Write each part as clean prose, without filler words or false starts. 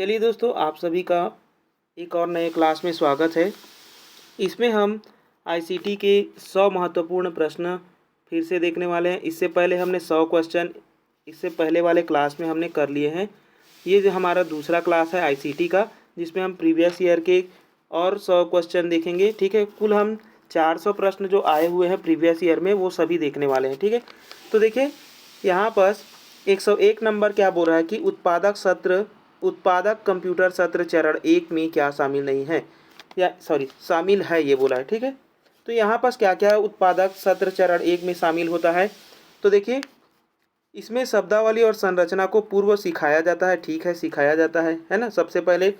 चलिए दोस्तों, आप सभी का एक और नए क्लास में स्वागत है। इसमें हम आईसीटी के 100 महत्वपूर्ण प्रश्न फिर से देखने वाले हैं। इससे पहले हमने 100 क्वेश्चन इससे पहले वाले क्लास में हमने कर लिए हैं। ये जो हमारा दूसरा क्लास है आईसीटी का, जिसमें हम प्रीवियस ईयर के और 100 क्वेश्चन देखेंगे। ठीक है, कुल हम 400 प्रश्न जो आए हुए हैं प्रीवियस ईयर में वो सभी देखने वाले हैं। ठीक है, तो देखिए यहाँ पर 101 नंबर क्या बोल रहा है कि उत्पादक कंप्यूटर सत्र चरण 1 में क्या शामिल नहीं है, या शामिल है ये बोला है। ठीक है, तो यहाँ पर क्या क्या उत्पादक सत्र चरण 1 में शामिल होता है। तो देखिए इसमें शब्दावली और संरचना को पूर्व सिखाया जाता है। ठीक है, सिखाया जाता है ना। सबसे पहले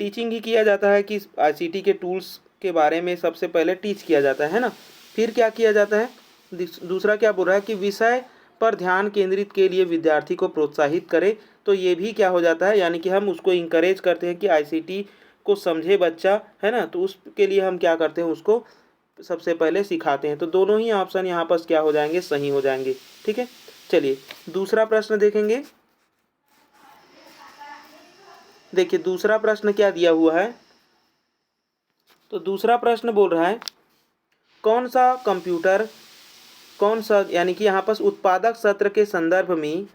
टीचिंग ही किया जाता है कि आईसीटी के टूल्स के बारे में सबसे पहले टीच किया जाता है ना। फिर क्या किया जाता है, दूसरा क्या बोल रहा है कि विषय पर ध्यान केंद्रित के लिए विद्यार्थी को प्रोत्साहित करे। तो ये भी क्या हो जाता है, यानी कि हम उसको इंकरेज करते हैं कि आईसीटी को समझे बच्चा, है ना। तो उसके लिए हम क्या करते हैं, उसको सबसे पहले सिखाते हैं। तो दोनों ही ऑप्शन यहाँ पर क्या हो जाएंगे, सही हो जाएंगे। ठीक है, चलिए दूसरा प्रश्न देखेंगे। देखिए दूसरा प्रश्न क्या दिया हुआ है। तो दूसरा प्रश्न बोल रहा है कौन सा यानी कि यहाँ पर उत्पादक सत्र के संदर्भ में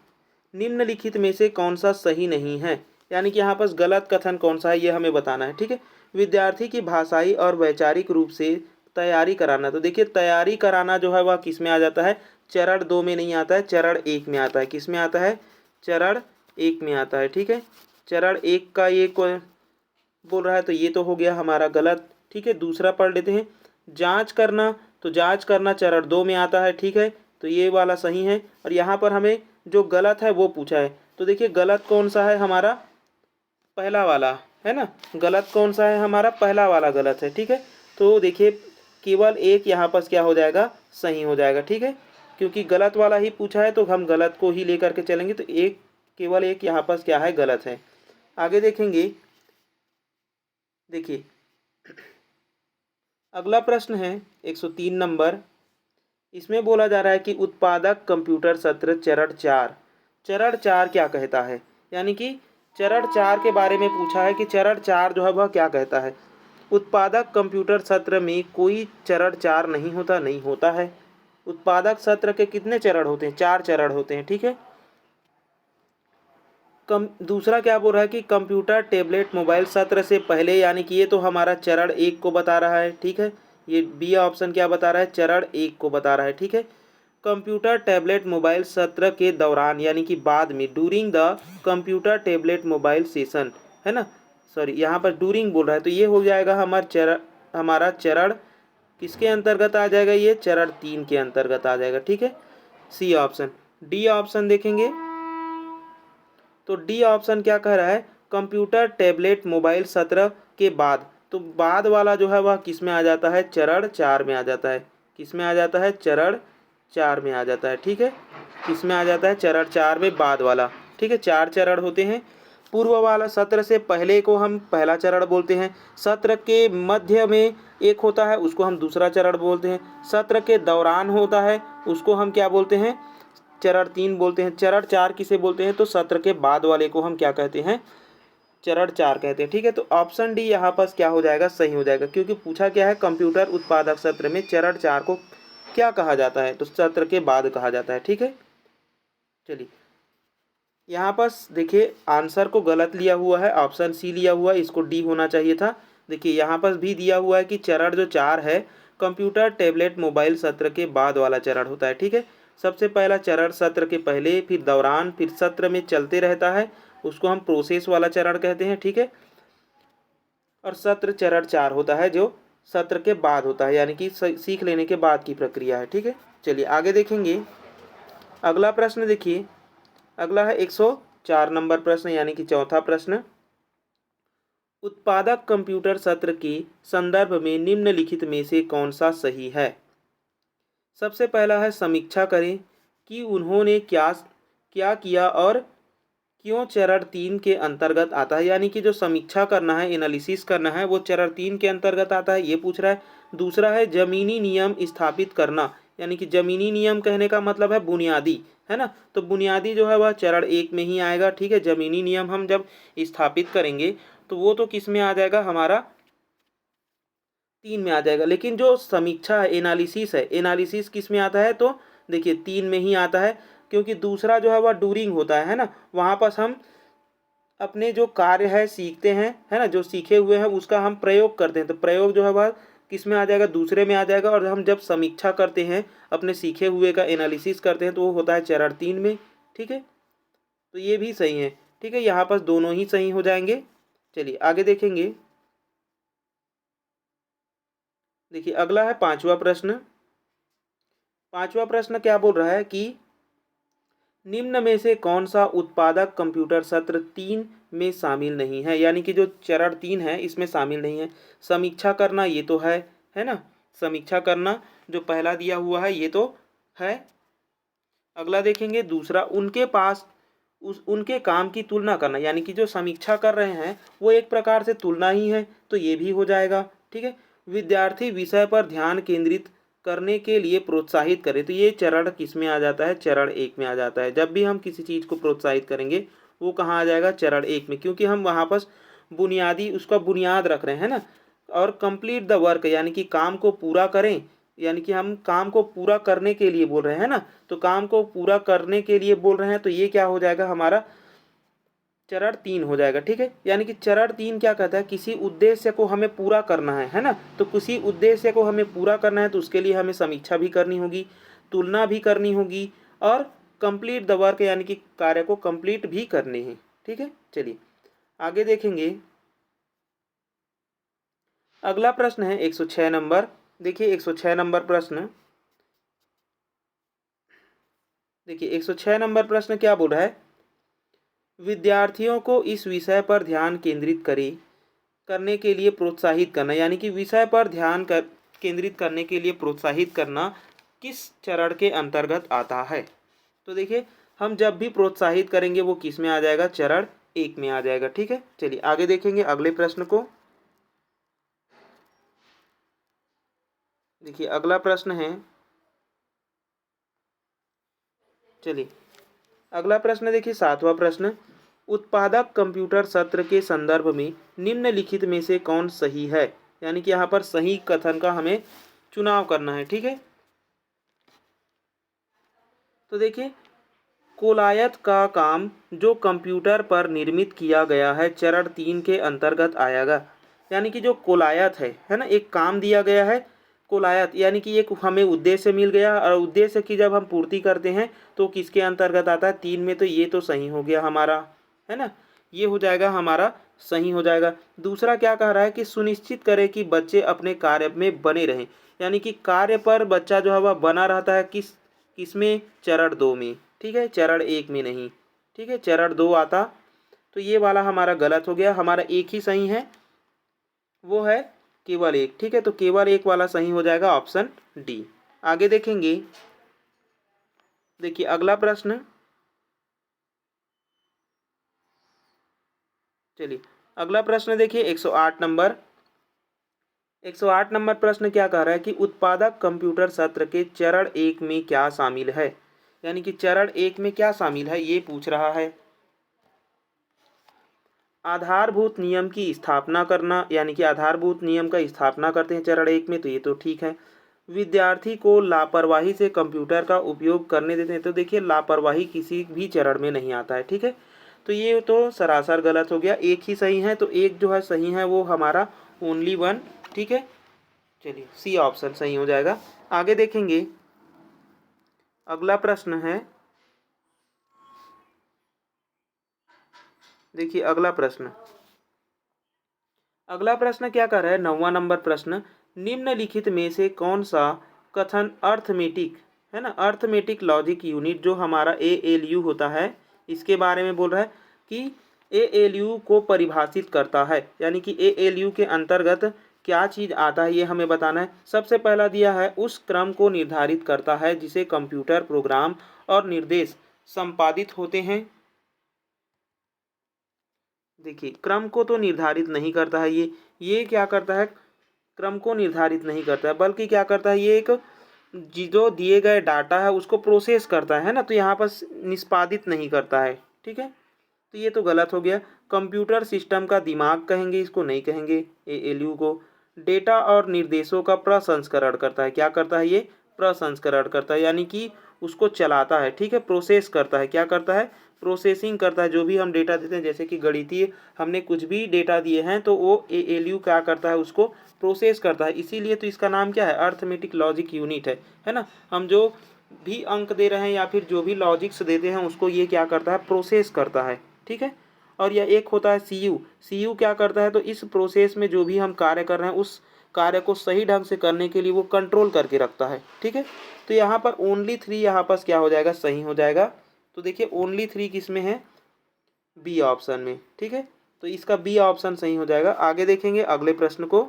निम्नलिखित में से कौन सा सही नहीं है, यानी कि यहाँ पर गलत कथन कौन सा है ये हमें बताना है। ठीक है, विद्यार्थी की भाषाई और वैचारिक रूप से तैयारी कराना। तो देखिए तैयारी कराना जो है वह किस में आ जाता है, चरण 2 में नहीं आता है, चरण 1 में आता है। किस में आता है, चरण 1 में आता है। ठीक है, चरण 1 का ये बोल रहा है, तो ये तो हो गया हमारा गलत। ठीक है, दूसरा पढ़ लेते हैं। जांच करना, तो जांच करना चरण 2 में आता है। ठीक है, तो ये वाला सही है। और यहाँ पर हमें जो गलत है वो पूछा है। तो देखिए गलत कौन सा है, हमारा पहला वाला है ना। गलत कौन सा है, हमारा पहला वाला गलत है। ठीक है, तो देखिए केवल एक यहाँ पर क्या हो जाएगा, सही हो जाएगा। ठीक है, क्योंकि गलत वाला ही पूछा है तो हम गलत को ही लेकर के चलेंगे। तो केवल एक यहाँ पर क्या है, गलत है। आगे देखेंगे। देखिए अगला प्रश्न है 103 नंबर। इसमें बोला जा रहा है कि उत्पादक कंप्यूटर सत्र चरण 4 क्या कहता है, यानी कि चरण 4 के बारे में पूछा है कि चरण 4 जो है वह क्या कहता है। उत्पादक कंप्यूटर सत्र में कोई चरण 4 नहीं होता है। उत्पादक सत्र के कितने चरण होते हैं, 4 चरण होते हैं। ठीक है, दूसरा क्या बोल रहा है कि कंप्यूटर टैबलेट मोबाइल सत्र से पहले, यानी कि ये तो हमारा चरण 1 को बता रहा है। ठीक है, ये बी ऑप्शन क्या बता रहा है, चरण 1 को बता रहा है। ठीक है, कंप्यूटर टैबलेट मोबाइल सत्र के दौरान, यानी कि बाद में, during the computer tablet mobile session, है ना। यहाँ पर डूरिंग बोल रहा है, तो ये हो जाएगा हमारा चरण किसके अंतर्गत आ जाएगा, ये चरण 3 के अंतर्गत आ जाएगा। ठीक है, सी ऑप्शन। डी ऑप्शन देखेंगे, तो डी ऑप्शन क्या कह रहा है, कंप्यूटर टैबलेट मोबाइल सत्र के बाद। तो बाद वाला जो है वह किस में आ जाता है, चरण 4 में आ जाता है। किस में आ जाता है, चरण 4 में आ जाता है। ठीक है, किस में आ जाता है, चरण 4 में, बाद वाला। ठीक है, 4 चरण होते हैं। पूर्व वाला सत्र से पहले को हम पहला चरण बोलते हैं। सत्र के मध्य में एक होता है, उसको हम दूसरा चरण बोलते हैं। सत्र के दौरान होता है, उसको हम क्या बोलते हैं, चरण 3 बोलते हैं। चरण 4 किसे बोलते हैं, तो सत्र के बाद वाले को हम क्या कहते हैं, चरण 4 कहते हैं। ठीक है, तो ऑप्शन डी यहाँ पर क्या हो जाएगा, सही हो जाएगा, क्योंकि पूछा क्या है, कंप्यूटर उत्पादक सत्र में चरण 4 को क्या कहा जाता है, तो सत्र के बाद कहा जाता है। ठीक है, चलिए यहाँ पर देखिए आंसर को गलत लिया हुआ है, ऑप्शन सी लिया हुआ है, इसको डी होना चाहिए था। देखिए यहाँ पर भी दिया हुआ है कि चरण जो 4 है कंप्यूटर टैबलेट मोबाइल सत्र के बाद वाला चरण होता है। ठीक है, सबसे पहला चरण सत्र के पहले, फिर दौरान, फिर सत्र में चलते रहता है, उसको हम प्रोसेस वाला चरण कहते हैं। ठीक है, और सत्र चरण 4 होता है जो सत्र के बाद होता है, यानी कि सीख लेने के बाद की प्रक्रिया है। ठीक है, चलिए आगे देखेंगे। अगला प्रश्न देखिए, अगला है 104 नंबर प्रश्न, यानी कि चौथा प्रश्न। उत्पादक कंप्यूटर सत्र के संदर्भ में निम्नलिखित में से कौन सा सही है। सबसे पहला है समीक्षा करें कि उन्होंने क्या क्या किया और क्यों चरण 3 के अंतर्गत आता है, यानी कि जो समीक्षा करना है, एनालिसिस करना है, वो चरण 3 के अंतर्गत आता है, ये पूछ रहा है। दूसरा है जमीनी नियम स्थापित करना, यानी कि ज़मीनी नियम कहने का मतलब है बुनियादी, है ना। तो बुनियादी जो है वह चरण 1 में ही आएगा, ठीक है। ज़मीनी नियम हम जब स्थापित करेंगे तो वो तो किस में आ जाएगा, हमारा 3 में आ जाएगा। लेकिन जो समीक्षा है, एनालिसिस किस में आता है, तो देखिए 3 में ही आता है, क्योंकि दूसरा जो है वह डूरिंग होता है ना। वहाँ पर हम अपने जो कार्य है सीखते हैं, है ना, जो सीखे हुए हैं उसका हम प्रयोग करते हैं, तो प्रयोग जो है वह किस में आ जाएगा, दूसरे में आ जाएगा। और हम जब समीक्षा करते हैं, अपने सीखे हुए का एनालिसिस करते हैं, तो वो होता है चरण 3 में, ठीक है। तो ये भी सही है, ठीक है, यहाँ पर दोनों ही सही हो जाएंगे। चलिए आगे देखेंगे। देखिए अगला है 5वां प्रश्न। 5वां प्रश्न क्या बोल रहा है कि निम्न में से कौन सा उत्पादक कंप्यूटर सत्र 3 में शामिल नहीं है, यानी कि जो चरण 3 है इसमें शामिल नहीं है। समीक्षा करना ये तो है ना, समीक्षा करना जो पहला दिया हुआ है ये तो है। अगला देखेंगे दूसरा, उनके पास उनके काम की तुलना करना, यानी कि जो समीक्षा कर रहे हैं वो एक प्रकार से तुलना ही है, तो ये भी हो जाएगा, ठीक है। विद्यार्थी विषय पर ध्यान केंद्रित करने के लिए प्रोत्साहित करें, तो ये चरण किस में आ जाता है, चरण 1 में आ जाता है। जब भी हम किसी चीज़ को प्रोत्साहित करेंगे वो कहाँ आ जाएगा, चरण 1 में, क्योंकि हम वहाँ पर बुनियादी उसका बुनियाद रख रहे हैं ना। और कंप्लीट द वर्क, यानी कि काम को पूरा करें, यानी कि हम काम को पूरा करने के लिए बोल रहे हैं ना, तो काम को पूरा करने के लिए बोल रहे हैं, तो ये क्या हो जाएगा, हमारा चरण 3 हो जाएगा, ठीक है। यानी कि चरण 3 क्या कहता है, किसी उद्देश्य को हमें पूरा करना है ना। तो किसी उद्देश्य को हमें पूरा करना है तो उसके लिए हमें समीक्षा भी करनी होगी, तुलना भी करनी होगी, और कंप्लीट द वर्क, यानी कि कार्य को कंप्लीट भी करने हैं, ठीक है। चलिए आगे देखेंगे। अगला प्रश्न है 106 नंबर। देखिए 106 नंबर प्रश्न, देखिए 106 नंबर प्रश्न क्या बोल रहा है, विद्यार्थियों को इस विषय पर ध्यान केंद्रित करने के लिए प्रोत्साहित करना, यानी कि विषय पर केंद्रित करने के लिए प्रोत्साहित करना किस चरण के अंतर्गत आता है। तो देखिए हम जब भी प्रोत्साहित करेंगे वो किस में आ जाएगा, चरण 1 में आ जाएगा, ठीक है। चलिए आगे देखेंगे अगले प्रश्न को। देखिए अगला प्रश्न है, चलिए अगला प्रश्न देखिए 7वां प्रश्न, उत्पादक कंप्यूटर सत्र के संदर्भ में निम्नलिखित में से कौन सही है, यानी कि यहाँ पर सही कथन का हमें चुनाव करना है, ठीक है। तो देखिए कोलायत का काम जो कंप्यूटर पर निर्मित किया गया है चरण 3 के अंतर्गत आएगा, यानी कि जो कोलायत है ना, एक काम दिया गया है कोलायत, यानी कि एक हमें उद्देश्य मिल गया और उद्देश्य की जब हम पूर्ति करते हैं तो किसके अंतर्गत आता है, 3 में। तो ये तो सही हो गया हमारा, है ना, ये हो जाएगा हमारा सही हो जाएगा। दूसरा क्या कह रहा है कि सुनिश्चित करें कि बच्चे अपने कार्य में बने रहें, यानी कि कार्य पर बच्चा जो है वह बना रहता है किसमें, चरण 2 में, ठीक है, चरण 1 में नहीं, ठीक है, चरण 2 आता। तो ये वाला हमारा गलत हो गया, हमारा एक ही सही है, वो है केवल एक, ठीक है। तो केवल एक वाला सही हो जाएगा, ऑप्शन डी। आगे देखेंगे। देखिए अगला प्रश्न, चलिए अगला प्रश्न देखिए 108 नंबर। 108 नंबर प्रश्न क्या कह रहा है कि उत्पादक कंप्यूटर सत्र के चरण 1 में क्या शामिल है, यानी कि चरण 1 में क्या शामिल है ये पूछ रहा है। आधारभूत नियम की स्थापना करना, यानी कि आधारभूत नियम का स्थापना करते हैं चरण 1 में, तो ये तो ठीक है। विद्यार्थी को लापरवाही से कंप्यूटर का उपयोग करने देते हैं, तो देखिए लापरवाही किसी भी चरण में नहीं आता है, ठीक है। तो ये तो सरासर गलत हो गया, एक ही सही है, तो एक जो है सही है वो हमारा ओनली वन, ठीक है। चलिए सी ऑप्शन सही हो जाएगा। आगे देखेंगे। अगला प्रश्न है, देखिए अगला प्रश्न क्या कर रहा है, 9वां नंबर प्रश्न, निम्नलिखित में से कौन सा कथन अर्थमेटिक, है ना, अर्थमेटिक लॉजिक यूनिट जो हमारा ALU होता है इसके बारे में बोल रहा है कि ALU को परिभाषित करता है, यानी कि ALU के अंतर्गत क्या चीज़ आता है ये हमें बताना है। सबसे पहला दिया है उस क्रम को निर्धारित करता है जिसे कंप्यूटर प्रोग्राम और निर्देश संपादित होते हैं। देखिए क्रम को तो निर्धारित नहीं करता है ये क्या करता है, क्रम को निर्धारित नहीं करता है, बल्कि क्या करता है, ये एक जो दिए गए डाटा है उसको प्रोसेस करता है ना, तो यहाँ पर निष्पादित नहीं करता है। ठीक है, तो ये तो गलत हो गया। कंप्यूटर सिस्टम का दिमाग कहेंगे, इसको नहीं कहेंगे एएलयू को। डेटा और निर्देशों का प्रसंस्करण करता है, क्या करता है ये, प्रसंस्करण करता है, यानी कि उसको चलाता है। ठीक है, प्रोसेस करता है, क्या करता है, प्रोसेसिंग करता है। जो भी हम डेटा देते हैं, जैसे कि गणितीय हमने कुछ भी डेटा दिए हैं तो वो एएलयू क्या करता है, उसको प्रोसेस करता है। इसीलिए तो इसका नाम क्या है, अर्थमेटिक लॉजिक यूनिट है ना। हम जो भी अंक दे रहे हैं या फिर जो भी लॉजिक्स देते हैं उसको ये क्या करता है, प्रोसेस करता है। ठीक है, और यह एक होता है सीयू। सीयू क्या करता है, तो इस प्रोसेस में जो भी हम कार्य कर रहे हैं उस कार्य को सही ढंग से करने के लिए वो कंट्रोल करके रखता है। ठीक है, तो यहाँ पर ओनली 3 यहाँ पर क्या हो जाएगा, सही हो जाएगा। तो देखिए ओनली 3 किस में है, बी ऑप्शन में। ठीक है, तो इसका बी ऑप्शन सही हो जाएगा। आगे देखेंगे अगले प्रश्न को।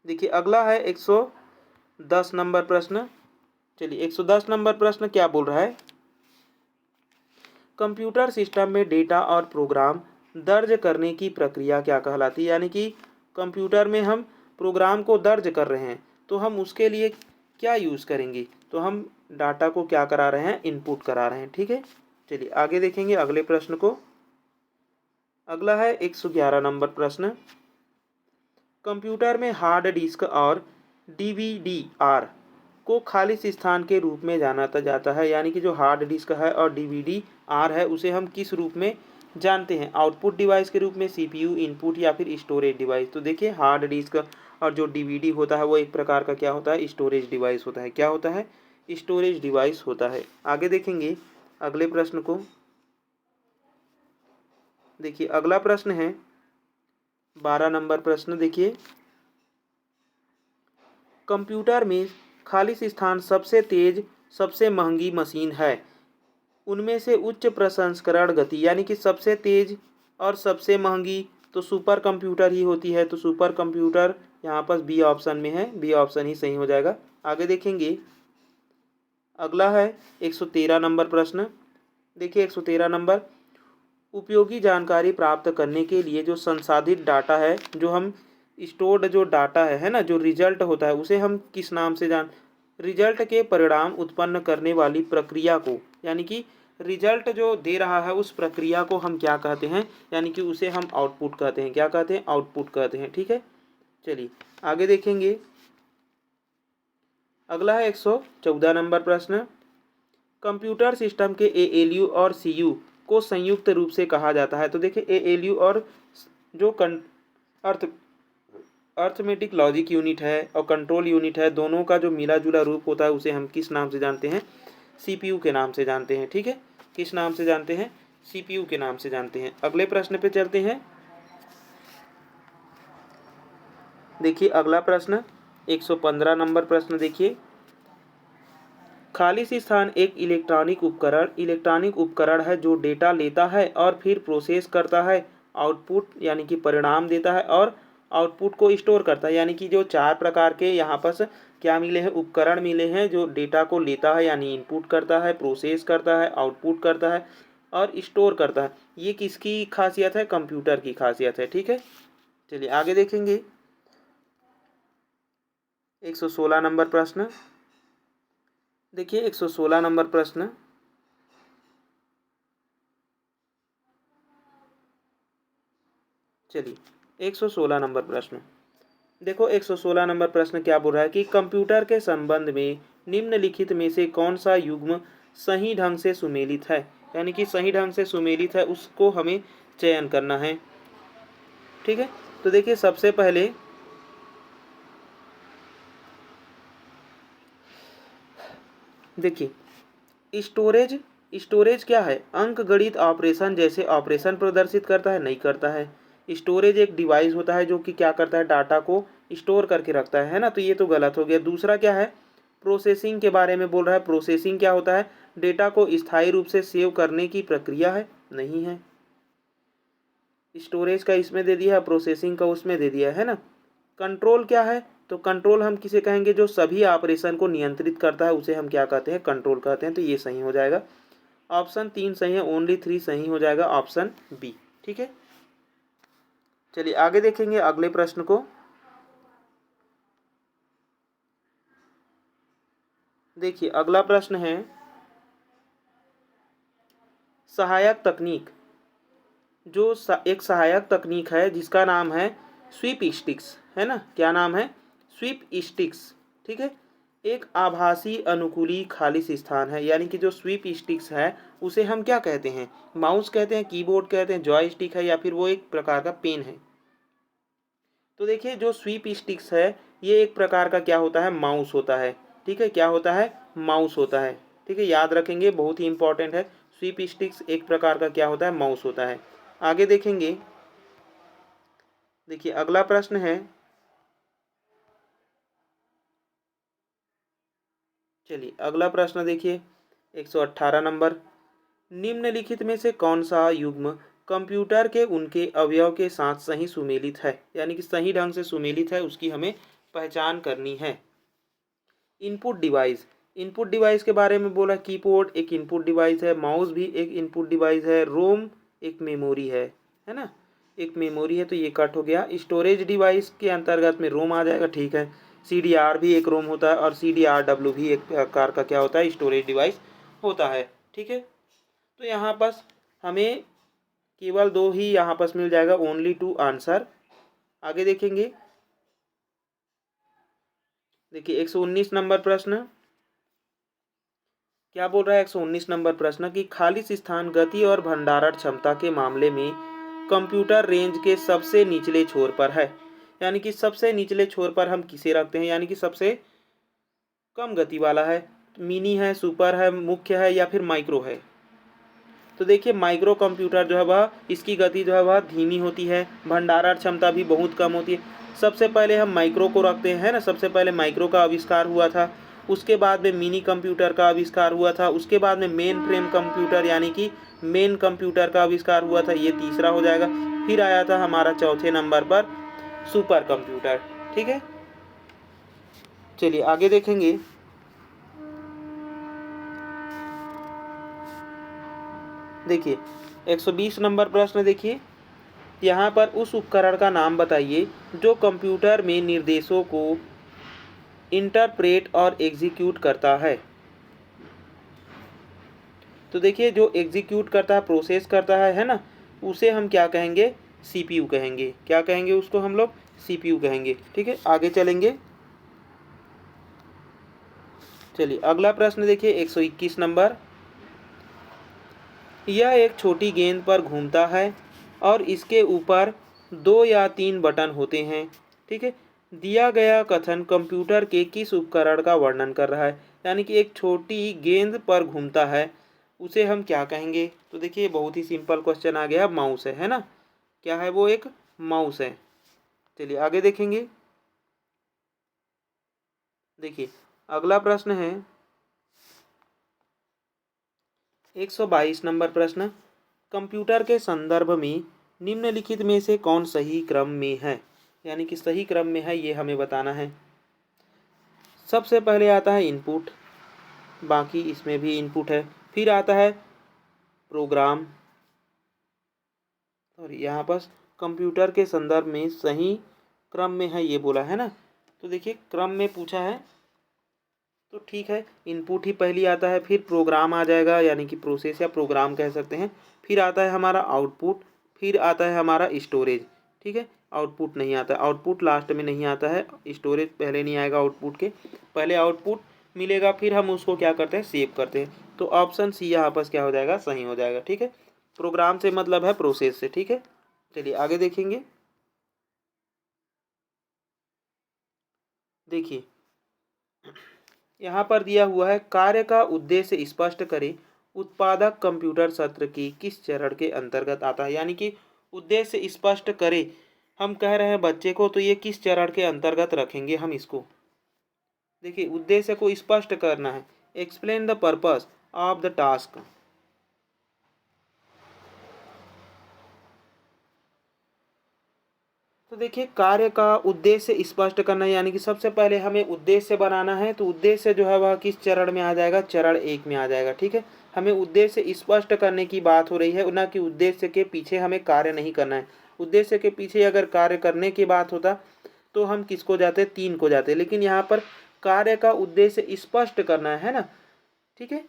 देखिए अगला है 110 नंबर प्रश्न। चलिए 110 नंबर प्रश्न क्या बोल रहा है, कंप्यूटर सिस्टम में डेटा और प्रोग्राम दर्ज करने की प्रक्रिया क्या कहलाती है। यानी कि कंप्यूटर में हम प्रोग्राम को दर्ज कर रहे हैं तो हम उसके लिए क्या यूज़ करेंगे, तो हम डाटा को क्या करा रहे हैं, इनपुट करा रहे हैं। ठीक है, चलिए आगे देखेंगे अगले प्रश्न को। अगला है 111 नंबर प्रश्न, कंप्यूटर में हार्ड डिस्क और डीवीडी-आर को खालिश स्थान के रूप में जाना जाता है। यानी कि जो हार्ड डिस्क है और डीवीडी-आर है उसे हम किस रूप में जानते हैं, आउटपुट डिवाइस के रूप में, सीपीयू इनपुट, या फिर स्टोरेज डिवाइस। तो देखिए हार्ड डिस्क और जो डीवीडी होता है वो एक प्रकार का क्या होता है, स्टोरेज डिवाइस होता है। क्या होता है, स्टोरेज डिवाइस होता है। आगे देखेंगे अगले प्रश्न को। देखिए अगला प्रश्न है 12 नंबर प्रश्न। देखिए कंप्यूटर में खालिश स्थान सबसे तेज सबसे महंगी मशीन है, उनमें से उच्च प्रसंस्करण गति, यानी कि सबसे तेज और सबसे महंगी तो सुपर कंप्यूटर ही होती है। तो सुपर कंप्यूटर यहाँ पर बी ऑप्शन में है, बी ऑप्शन ही सही हो जाएगा। आगे देखेंगे अगला है 113 नंबर प्रश्न। देखिए 113 नंबर, उपयोगी जानकारी प्राप्त करने के लिए जो संसाधित डाटा है, जो हम स्टोर्ड जो डाटा है ना, जो रिजल्ट होता है उसे हम किस नाम से जान, रिजल्ट के परिणाम उत्पन्न करने वाली प्रक्रिया को, यानी कि रिजल्ट जो दे रहा है उस प्रक्रिया को हम क्या कहते हैं, यानी कि उसे हम आउटपुट कहते हैं। क्या कहते हैं, आउटपुट कहते हैं। ठीक है, चलिए आगे देखेंगे अगला है 114 नंबर प्रश्न, कंप्यूटर सिस्टम के एएलयू और सीयू को संयुक्त रूप से कहा जाता है। तो देखिए एएलयू और जो अर्थ अर्थमेटिक लॉजिक यूनिट है और कंट्रोल यूनिट है, दोनों का जो मिला जुला रूप होता है उसे हम किस नाम से जानते हैं, सीपीयू के नाम से जानते हैं। ठीक है, किस नाम से जानते हैं, सीपीयू के नाम से जानते हैं। अगले प्रश्न पे चलते हैं। देखिए अगला प्रश्न 115 नंबर प्रश्न। देखिए खालिश स्थान एक इलेक्ट्रॉनिक उपकरण है जो डेटा लेता है और फिर प्रोसेस करता है, आउटपुट यानी कि परिणाम देता है और आउटपुट को स्टोर करता है। यानी कि जो 4 प्रकार के यहाँ पर क्या मिले हैं, उपकरण मिले हैं जो डेटा को लेता है यानी इनपुट करता है, प्रोसेस करता है, आउटपुट करता है और स्टोर करता है। ये किसकी खासियत है, कंप्यूटर की खासियत है। ठीक है, चलिए आगे देखेंगे 116 नंबर प्रश्न। देखिए 116 नंबर प्रश्न, चलिए 116 नंबर प्रश्न। देखो 116 नंबर प्रश्न क्या बोल रहा है कि कंप्यूटर के संबंध में निम्नलिखित में से कौन सा युग्म सही ढंग से सुमेलित है, यानी कि सही ढंग से सुमेलित है उसको हमें चयन करना है। ठीक है, तो देखिए सबसे पहले देखिए स्टोरेज क्या है, अंकगणित ऑपरेशन जैसे ऑपरेशन प्रदर्शित करता है, नहीं करता है। स्टोरेज एक डिवाइस होता है जो कि क्या करता है, डाटा को स्टोर करके रखता है ना, तो ये तो गलत हो गया। दूसरा क्या है, प्रोसेसिंग के बारे में बोल रहा है। प्रोसेसिंग क्या होता है, डेटा को स्थायी रूप से सेव करने की प्रक्रिया है, नहीं है। स्टोरेज का इसमें दे दिया है, प्रोसेसिंग का उसमें दे दिया है ना। कंट्रोल क्या है, तो कंट्रोल हम किसे कहेंगे, जो सभी ऑपरेशन को नियंत्रित करता है उसे हम क्या कहते हैं, कंट्रोल कहते हैं। तो ये सही हो जाएगा, ऑप्शन 3 सही है, ओनली 3 सही हो जाएगा, ऑप्शन बी। ठीक है, चलिए आगे देखेंगे अगले प्रश्न को। देखिए अगला प्रश्न है सहायक तकनीक। एक सहायक तकनीक है जिसका नाम है स्वीप स्टिक्स, है ना। क्या नाम है? Sweep sticks. ठीक है। एक आभासी अनुकूली खाली स्थान है, यानी कि जो स्वीप स्टिक्स है उसे हम क्या कहते हैं? माउस कहते हैं, कीबोर्ड कहते हैं, जॉयस्टिक है, या फिर वो एक प्रकार का पेन है। तो देखिए जो स्वीप स्टिक्स है ये एक प्रकार का क्या होता है? माउस होता है। ठीक है, क्या होता है? माउस होता है। ठीक है, याद रखेंगे, बहुत ही इंपॉर्टेंट है। स्वीप स्टिक्स एक प्रकार का क्या होता है? माउस होता है। आगे देखेंगे। देखिए अगला प्रश्न है, चलिए अगला प्रश्न देखिए 118 नंबर। निम्नलिखित में से कौन सा युग्म कंप्यूटर के उनके अवयव के साथ सही सुमेलित है, यानी कि सही ढंग से सुमेलित है, उसकी हमें पहचान करनी है। Input device. इनपुट डिवाइस के बारे में बोला, कीबोर्ड एक इनपुट डिवाइस है, माउस भी एक इनपुट डिवाइस है, रोम एक मेमोरी है ना, एक मेमोरी है, तो ये कट हो गया। स्टोरेज डिवाइस के अंतर्गत में रोम आ जाएगा। ठीक है। CDR भी एक रोम होता है और CDRW भी एक प्रकार का क्या होता है? स्टोरेज डिवाइस होता है। ठीक है। तो यहाँ पर हमें केवल दो ही यहाँ पर मिल जाएगा, ओनली टू आंसर। आगे देखेंगे। देखिए 119 नंबर प्रश्न क्या बोल रहा है? 119 नंबर प्रश्न कि खाली स्थान गति और भंडारण क्षमता के मामले में कंप्यूटर रेंज के सबसे निचले छोर पर है, यानी कि सबसे निचले छोर पर हम किसे रखते हैं? यानी कि सबसे कम गति वाला है। मिनी है, सुपर है, मुख्य है, या फिर माइक्रो है? तो देखिए माइक्रो कंप्यूटर जो है वह, इसकी गति जो है वह धीमी होती है, भंडारण क्षमता भी बहुत कम होती है। सबसे पहले हम माइक्रो को रखते हैं ना, सबसे पहले माइक्रो का आविष्कार हुआ था, उसके बाद में मिनी कंप्यूटर का आविष्कार हुआ था, उसके बाद में मेन फ्रेम कंप्यूटर यानी कि मेन कंप्यूटर का आविष्कार हुआ था, ये तीसरा हो जाएगा। फिर आया था हमारा चौथे नंबर पर सुपर कंप्यूटर। ठीक है, चलिए आगे देखेंगे। देखिए 120 नंबर प्रश्न देखिए, यहाँ पर उस उपकरण का नाम बताइए जो कंप्यूटर में निर्देशों को इंटरप्रेट और एग्जीक्यूट करता है। तो देखिए जो एग्जीक्यूट करता है, प्रोसेस करता है ना, उसे हम क्या कहेंगे? CPU कहेंगे। क्या कहेंगे उसको हम लोग? CPU कहेंगे। ठीक है, आगे चलेंगे। चलिए अगला प्रश्न देखिए 121 नंबर। यह एक छोटी गेंद पर घूमता है और इसके ऊपर 2 या 3 बटन होते हैं। ठीक है, दिया गया कथन कंप्यूटर के किस उपकरण का वर्णन कर रहा है? यानी कि एक छोटी गेंद पर घूमता है, उसे हम क्या कहेंगे? तो देखिए बहुत ही सिंपल क्वेश्चन आ गया, माउस है ना। क्या है वो? एक माउस है। चलिए आगे देखेंगे। देखिए अगला प्रश्न है 122 नंबर प्रश्न। कंप्यूटर के संदर्भ में निम्नलिखित में से कौन सही क्रम में है, यानी कि सही क्रम में है, ये हमें बताना है। सबसे पहले आता है इनपुट, बाकी इसमें भी इनपुट है। फिर आता है प्रोग्राम, और यहाँ पर कंप्यूटर के संदर्भ में सही क्रम में है, ये बोला है ना। तो देखिए क्रम में पूछा है तो ठीक है, इनपुट ही पहली आता है, फिर प्रोग्राम आ जाएगा, यानी कि प्रोसेस या प्रोग्राम कह सकते हैं। फिर आता है हमारा आउटपुट, फिर आता है हमारा स्टोरेज। ठीक है, आउटपुट नहीं आता, आउटपुट लास्ट में नहीं आता है, स्टोरेज पहले नहीं आएगा आउटपुट के, पहले आउटपुट मिलेगा, फिर हम उसको क्या करते हैं? सेव करते हैं। तो ऑप्शन सी यहाँ पर क्या हो जाएगा? सही हो जाएगा। ठीक है, प्रोग्राम से मतलब है प्रोसेस से। ठीक है, चलिए आगे देखेंगे। देखिए यहाँ पर दिया हुआ है, कार्य का उद्देश्य स्पष्ट करें, उत्पादक कंप्यूटर सत्र की किस चरण के अंतर्गत आता है? यानी कि उद्देश्य स्पष्ट करें, हम कह रहे हैं बच्चे को, तो ये किस चरण के अंतर्गत रखेंगे हम इसको? देखिए उद्देश्य को स्पष्ट करना है, explain the purpose of the task. तो देखिए कार्य का उद्देश्य स्पष्ट करना, यानी कि सबसे पहले हमें उद्देश्य बनाना है, तो उद्देश्य जो है वह किस चरण में आ जाएगा? चरण 1 में आ जाएगा। ठीक है, हमें उद्देश्य स्पष्ट करने की बात हो रही है, ना कि उद्देश्य के पीछे हमें कार्य नहीं करना है। उद्देश्य के पीछे अगर कार्य करने की बात होता तो हम किसको जाते? 3 को जाते, लेकिन यहाँ पर कार्य का उद्देश्य स्पष्ट करना है ना, ठीक है।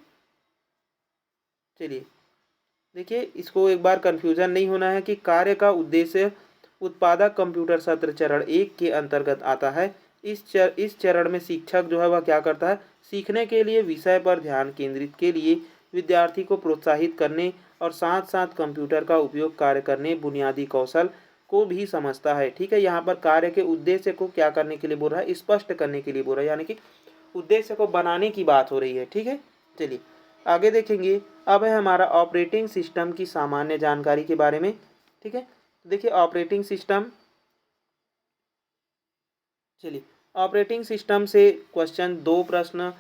चलिए देखिए, इसको एक बार कन्फ्यूजन नहीं होना है कि कार्य का उद्देश्य उत्पादक कंप्यूटर सत्र चरण 1 के अंतर्गत आता है। इस चरण में शिक्षक जो है वह क्या करता है, सीखने के लिए विषय पर ध्यान केंद्रित के लिए विद्यार्थी को प्रोत्साहित करने और साथ साथ कंप्यूटर का उपयोग कार्य करने बुनियादी कौशल को भी समझता है, ठीक है। यहाँ पर कार्य के उद्देश्य को क्या करने के लिए बोल रहा है, स्पष्ट करने के लिए बोल रहा है, यानी कि उद्देश्य को बनाने की बात हो रही है, ठीक है। चलिए आगे देखेंगे। अब है हमारा ऑपरेटिंग सिस्टम की सामान्य जानकारी के बारे में, ठीक है। देखिए ऑपरेटिंग सिस्टम, चलिए ऑपरेटिंग सिस्टम से क्वेश्चन 2 प्रश्न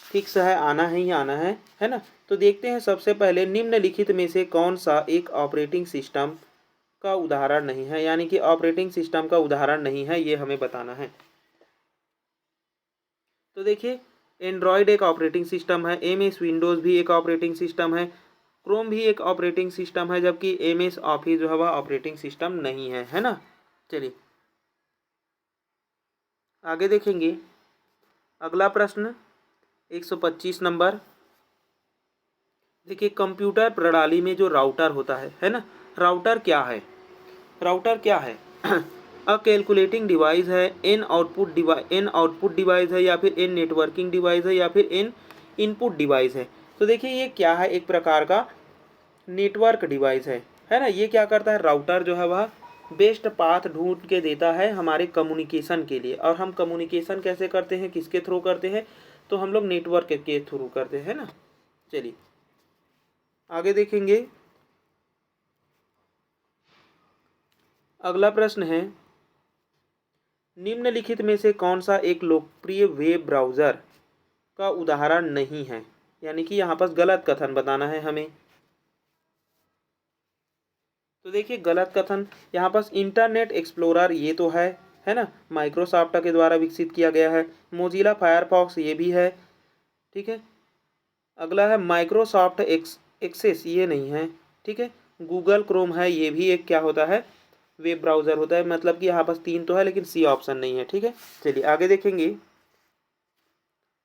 फिक्स है, आना ही आना है ना। तो देखते हैं सबसे पहले, निम्नलिखित में से कौन सा एक ऑपरेटिंग सिस्टम का उदाहरण नहीं है, यानी कि ऑपरेटिंग सिस्टम का उदाहरण नहीं है, ये हमें बताना है। तो देखिए एंड्रॉयड एक ऑपरेटिंग सिस्टम है, MS विंडोज़ भी एक ऑपरेटिंग सिस्टम है, क्रोम भी एक ऑपरेटिंग सिस्टम है, जबकि MS ऑफिस जो है वह ऑपरेटिंग सिस्टम नहीं है ना। चलिए आगे देखेंगे। अगला प्रश्न 125 नंबर। देखिए कंप्यूटर प्रणाली में जो राउटर होता है ना, राउटर क्या है, राउटर क्या है अ कैलकुलेटिंग डिवाइस है, एन आउटपुट डिवाइस है, या फिर एन नेटवर्किंग डिवाइस है, या फिर एन इनपुट डिवाइस है। तो देखिए ये क्या है, एक प्रकार का नेटवर्क डिवाइस है ना। ये क्या करता है, राउटर जो है वह बेस्ट पाथ ढूंढ के देता है हमारे कम्युनिकेशन के लिए। और हम कम्युनिकेशन कैसे करते हैं, किसके थ्रू करते हैं, तो हम लोग नेटवर्क के थ्रू करते हैं ना। चलिए आगे देखेंगे। अगला प्रश्न है, निम्नलिखित में से कौन सा एक लोकप्रिय वेब ब्राउज़र का उदाहरण नहीं है, यानी कि यहाँ पर गलत कथन बताना है हमें। तो देखिए गलत कथन, यहाँ पर इंटरनेट एक्सप्लोरर ये तो है ना, माइक्रोसॉफ्ट के द्वारा विकसित किया गया है। मोजिला फायरफॉक्स ये भी है, ठीक है। अगला है माइक्रोसॉफ्ट एक्सेस, ये नहीं है, ठीक है। गूगल क्रोम है, ये भी एक क्या होता है, वेब ब्राउज़र होता है। मतलब कि यहाँ पर 3 तो है लेकिन सी ऑप्शन नहीं है, ठीक है। चलिए आगे देखेंगे।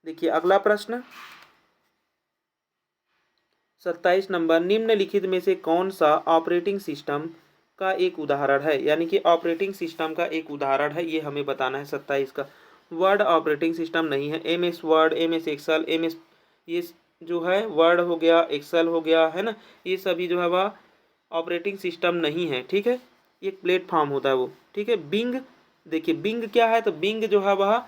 देखिए अगला प्रश्न 27 नंबर, निम्नलिखित में से कौन सा ऑपरेटिंग सिस्टम का एक उदाहरण है, यानी कि ऑपरेटिंग सिस्टम का एक उदाहरण है, ये हमें बताना है। 27 का वर्ड ऑपरेटिंग सिस्टम नहीं है। MS word, MS Excel, MS ये जो है वर्ड हो गया, एक्सेल हो गया, है ना, ये सभी जो है वह ऑपरेटिंग सिस्टम नहीं है, ठीक है। एक प्लेटफॉर्म होता है वो, ठीक है। बिंग, देखिए बिंग क्या है, तो बिंग जो है वह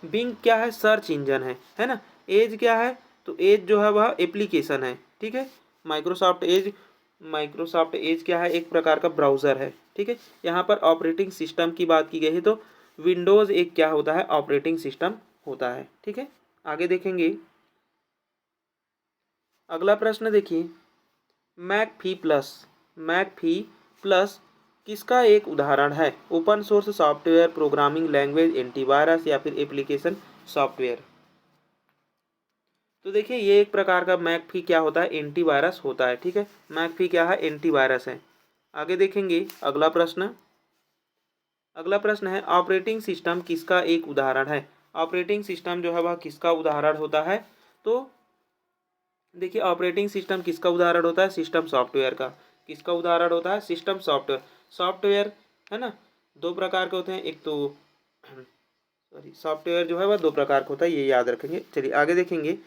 बिंग क्या है, सर्च इंजन है ना। एज क्या है, तो एज जो है वह एप्लीकेशन है, ठीक है। माइक्रोसॉफ्ट एज क्या है, एक प्रकार का ब्राउज़र है, ठीक है। यहाँ पर ऑपरेटिंग सिस्टम की बात की गई है, तो विंडोज़ एक क्या होता है, ऑपरेटिंग सिस्टम होता है, ठीक है। आगे देखेंगे। अगला प्रश्न देखिए, मैकफी प्लस किसका एक उदाहरण है, open source software, programming language, antivirus, या फिर एप्लीकेशन सॉफ्टवेयर। तो देखिए ये एक प्रकार का मैकफी क्या होता है, एंटीवायरस होता है, ठीक है। मैकफी क्या है, एंटीवायरस है। आगे देखेंगे। अगला प्रश्न है, ऑपरेटिंग सिस्टम किसका एक उदाहरण है। ऑपरेटिंग सिस्टम जो है वह किसका उदाहरण होता है, तो देखिए ऑपरेटिंग सिस्टम किसका उदाहरण होता है, सिस्टम सॉफ्टवेयर का। किसका उदाहरण होता है, सिस्टम सॉफ्टवेयर है ना। 2 प्रकार के होते हैं, एक तो सॉफ्टवेयर जो है वह 2 प्रकार का होता है, ये याद रखेंगे। चलिए आगे देखेंगे।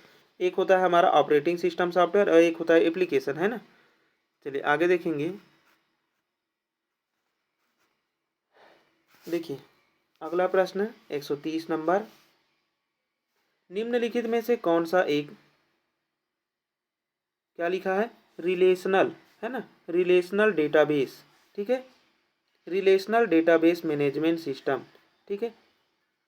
एक होता है हमारा ऑपरेटिंग सिस्टम सॉफ्टवेयर और एक होता है एप्लीकेशन, है ना। चलिए आगे देखेंगे। देखिए अगला प्रश्न 130 नंबर, निम्नलिखित में से कौन सा एक, क्या लिखा है, रिलेशनल, है ना, रिलेशनल डेटाबेस, ठीक है, रिलेशनल डेटाबेस मैनेजमेंट सिस्टम, ठीक है,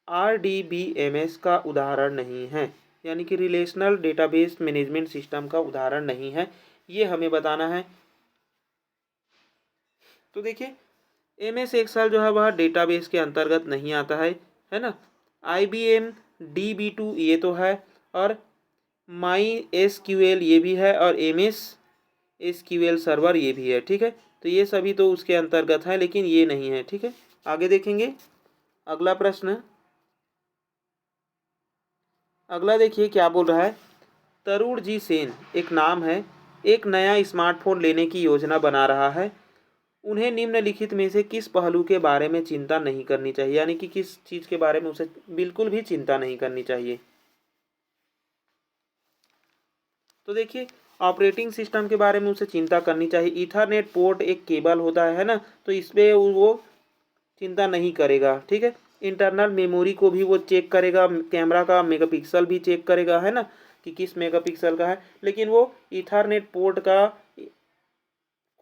RDBMS का उदाहरण नहीं है, यानी कि रिलेशनल डेटाबेस मैनेजमेंट सिस्टम का उदाहरण नहीं है, ये हमें बताना है। तो देखिए MS एक्सेल जो है वह डेटाबेस के अंतर्गत नहीं आता है ना। IBM DB2 ये तो है, और MySQL ये भी है, और MS SQL सर्वर ये भी है, ठीक है। तो ये सभी तो उसके अंतर्गत है, लेकिन ये नहीं है, ठीक है। आगे देखेंगे। अगला प्रश्न अगला देखिए क्या बोल रहा है। तरुण जी सेन एक नाम है, एक नया स्मार्टफोन लेने की योजना बना रहा है। उन्हें निम्नलिखित में से किस पहलू के बारे में चिंता नहीं करनी चाहिए, यानी कि किस चीज़ के बारे में उसे बिल्कुल भी चिंता नहीं करनी चाहिए। तो देखिए ऑपरेटिंग सिस्टम के बारे में उसे चिंता करनी चाहिए। ईथरनेट पोर्ट एक केबल होता है ना, तो इस पर वो चिंता नहीं करेगा, ठीक है। इंटरनल मेमोरी को भी वो चेक करेगा, कैमरा का मेगापिक्सल भी चेक करेगा, है ना, कि किस मेगापिक्सल का है, लेकिन वो ईथरनेट पोर्ट का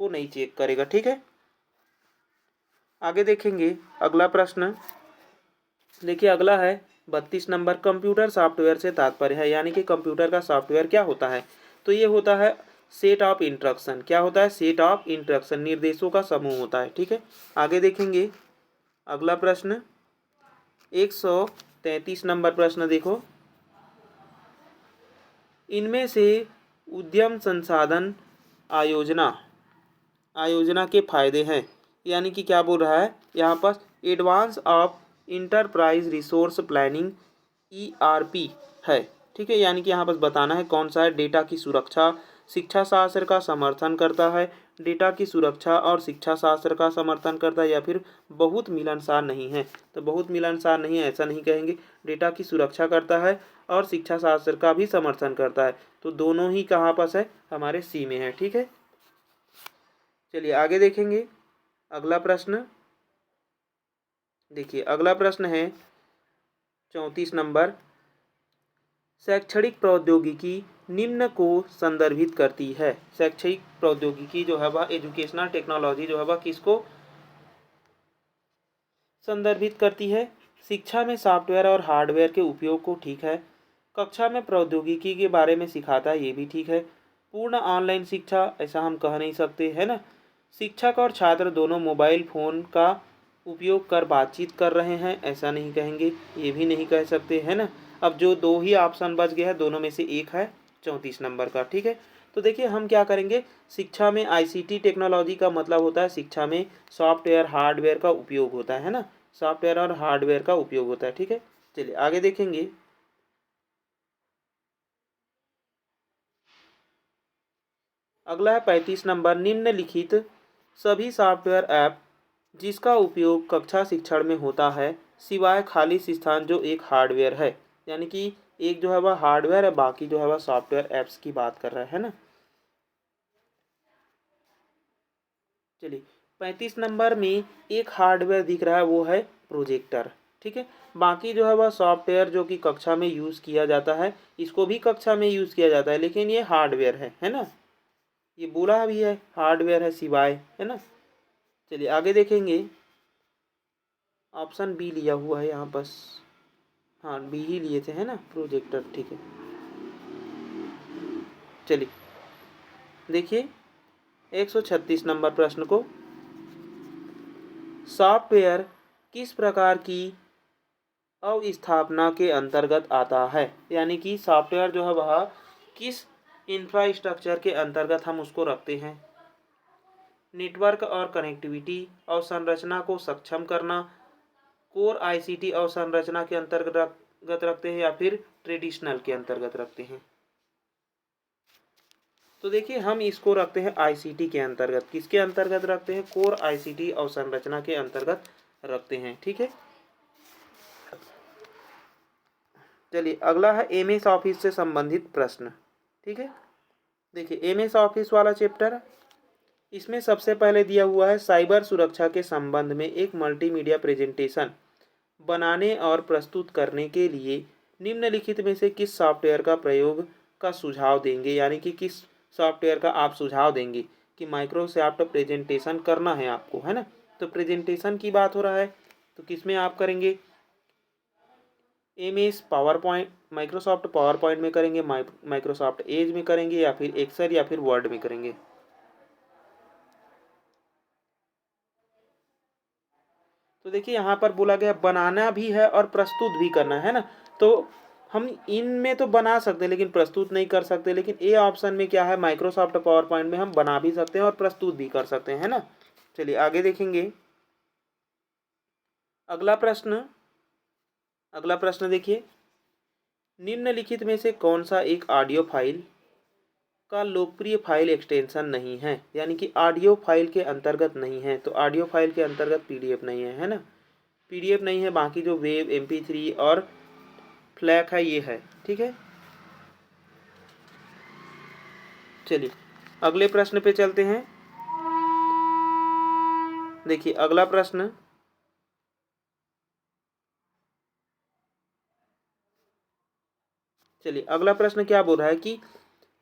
को नहीं चेक करेगा, ठीक है। आगे देखेंगे अगला प्रश्न। देखिए अगला है 32 नंबर। कंप्यूटर सॉफ्टवेयर से तात्पर्य है, यानी कि कंप्यूटर का सॉफ्टवेयर क्या होता है। तो ये होता है सेट ऑफ इंस्ट्रक्शन। क्या होता है? सेट ऑफ इंस्ट्रक्शन, निर्देशों का समूह होता है, ठीक है। आगे देखेंगे अगला प्रश्न 133 नंबर प्रश्न देखो। इनमें से उद्यम संसाधन आयोजना आयोजना के फायदे हैं, यानी कि क्या बोल रहा है यहाँ पर, advance of enterprise resource planning ERP है, ठीक है। यानी कि यहाँ पर बताना है कौन सा है। डेटा की सुरक्षा, शिक्षा शास्त्र का समर्थन करता है। डेटा की सुरक्षा और शिक्षा शास्त्र का समर्थन करता है, या फिर बहुत मिलनसार नहीं है। तो बहुत मिलनसार नहीं है ऐसा नहीं कहेंगे, डेटा की सुरक्षा करता है और शिक्षा शास्त्र का भी समर्थन करता है। तो दोनों ही कहाँ पास है? हमारे सी में है, ठीक है। चलिए आगे देखेंगे अगला प्रश्न। देखिए अगला प्रश्न है 34 नंबर। शैक्षणिक प्रौद्योगिकी निम्न को संदर्भित करती है। शैक्षणिक प्रौद्योगिकी जो है वह, एजुकेशनल टेक्नोलॉजी जो है वह किसको संदर्भित करती है? शिक्षा में सॉफ्टवेयर और हार्डवेयर के उपयोग को, ठीक है। कक्षा में प्रौद्योगिकी के बारे में सिखाता है, ये भी ठीक है। पूर्ण ऑनलाइन शिक्षा ऐसा हम कह नहीं सकते, है ना। शिक्षक और छात्र दोनों मोबाइल फ़ोन का उपयोग कर बातचीत कर रहे हैं, ऐसा नहीं कहेंगे, ये भी नहीं कह सकते, है ना। अब जो दो ही ऑप्शन बच गया है, दोनों में से एक है 34 नंबर का, ठीक है। तो देखिए हम क्या करेंगे, शिक्षा में ICT टेक्नोलॉजी का मतलब होता है शिक्षा में सॉफ्टवेयर हार्डवेयर का उपयोग होता है ना, सॉफ्टवेयर और हार्डवेयर का उपयोग होता है, ठीक है। चलिए आगे देखेंगे अगला है 35 नंबर। निम्नलिखित सभी सॉफ्टवेयर ऐप जिसका उपयोग कक्षा शिक्षण में होता है सिवाय खाली स्थान जो एक हार्डवेयर है, यानी कि एक जो है वह हार्डवेयर है, बाकी जो है वह सॉफ्टवेयर ऐप्स की बात कर रहा है ना। चलिए 35 नंबर में एक हार्डवेयर दिख रहा है, वो है प्रोजेक्टर, ठीक है। बाकी जो है वह सॉफ्टवेयर जो कि कक्षा में यूज़ किया जाता है, इसको भी कक्षा में यूज़ किया जाता है, लेकिन ये हार्डवेयर है ना। ये बोला भी है हार्डवेयर है सिवाय, है ना। चलिए आगे देखेंगे। ऑप्शन बी लिया हुआ है यहाँ बस, हाँ बी ही लिए थे, है ना, प्रोजेक्टर, ठीक है। चलिए देखिए 136 नंबर प्रश्न को। सॉफ्टवेयर किस प्रकार की अवस्थापना के अंतर्गत आता है, यानी कि सॉफ्टवेयर जो है वह किस इंफ्रास्ट्रक्चर के अंतर्गत हम उसको रखते हैं। नेटवर्क और कनेक्टिविटी अवसंरचना को सक्षम करना, कोर ICT अवसंरचना के अंतर्गत रखते हैं, या फिर ट्रेडिशनल के अंतर्गत रखते हैं। तो देखिए हम इसको रखते हैं ICT के अंतर्गत। किसके अंतर्गत रखते हैं? कोर ICT अवसंरचना के अंतर्गत रखते हैं, ठीक है। चलिए अगला है MS ऑफिस से संबंधित प्रश्न, ठीक है। देखिए MS ऑफिस वाला चैप्टर, इसमें सबसे पहले दिया हुआ है साइबर सुरक्षा के संबंध में एक मल्टीमीडिया प्रेजेंटेशन बनाने और प्रस्तुत करने के लिए निम्नलिखित में से किस सॉफ्टवेयर का प्रयोग का सुझाव देंगे, यानी कि किस सॉफ्टवेयर का आप सुझाव देंगे कि माइक्रोसॉफ्ट प्रेजेंटेशन करना है आपको, है ना। तो प्रेजेंटेशन की बात हो रहा है, तो किस में आप करेंगे? MS power point, Microsoft power point में करेंगे, माइक्रोसॉफ्ट एज में करेंगे, या फिर एक्सेल या फिर वर्ड में करेंगे। तो देखिए यहाँ पर बोला गया बनाना भी है और प्रस्तुत भी करना है ना। तो हम इनमें तो बना सकते हैं लेकिन प्रस्तुत नहीं कर सकते, लेकिन ए ऑप्शन में क्या है, माइक्रोसॉफ्ट पावर पॉइंट में हम बना भी सकते हैं और प्रस्तुत भी कर सकते हैं, है ना। चलिए आगे देखेंगे अगला प्रश्न। अगला प्रश्न देखिए, निम्नलिखित में से कौन सा एक ऑडियो फाइल का लोकप्रिय फाइल एक्सटेंशन नहीं है, यानी कि ऑडियो फाइल के अंतर्गत नहीं है। तो ऑडियो फाइल के अंतर्गत पीडीएफ नहीं है ना, पीडीएफ नहीं है। बाकी जो वेब, MP3 और फ्लैक है ये है, ठीक है। चलिए अगले प्रश्न पे चलते हैं। देखिए अगला प्रश्न, चलिए अगला प्रश्न क्या बोल रहा है कि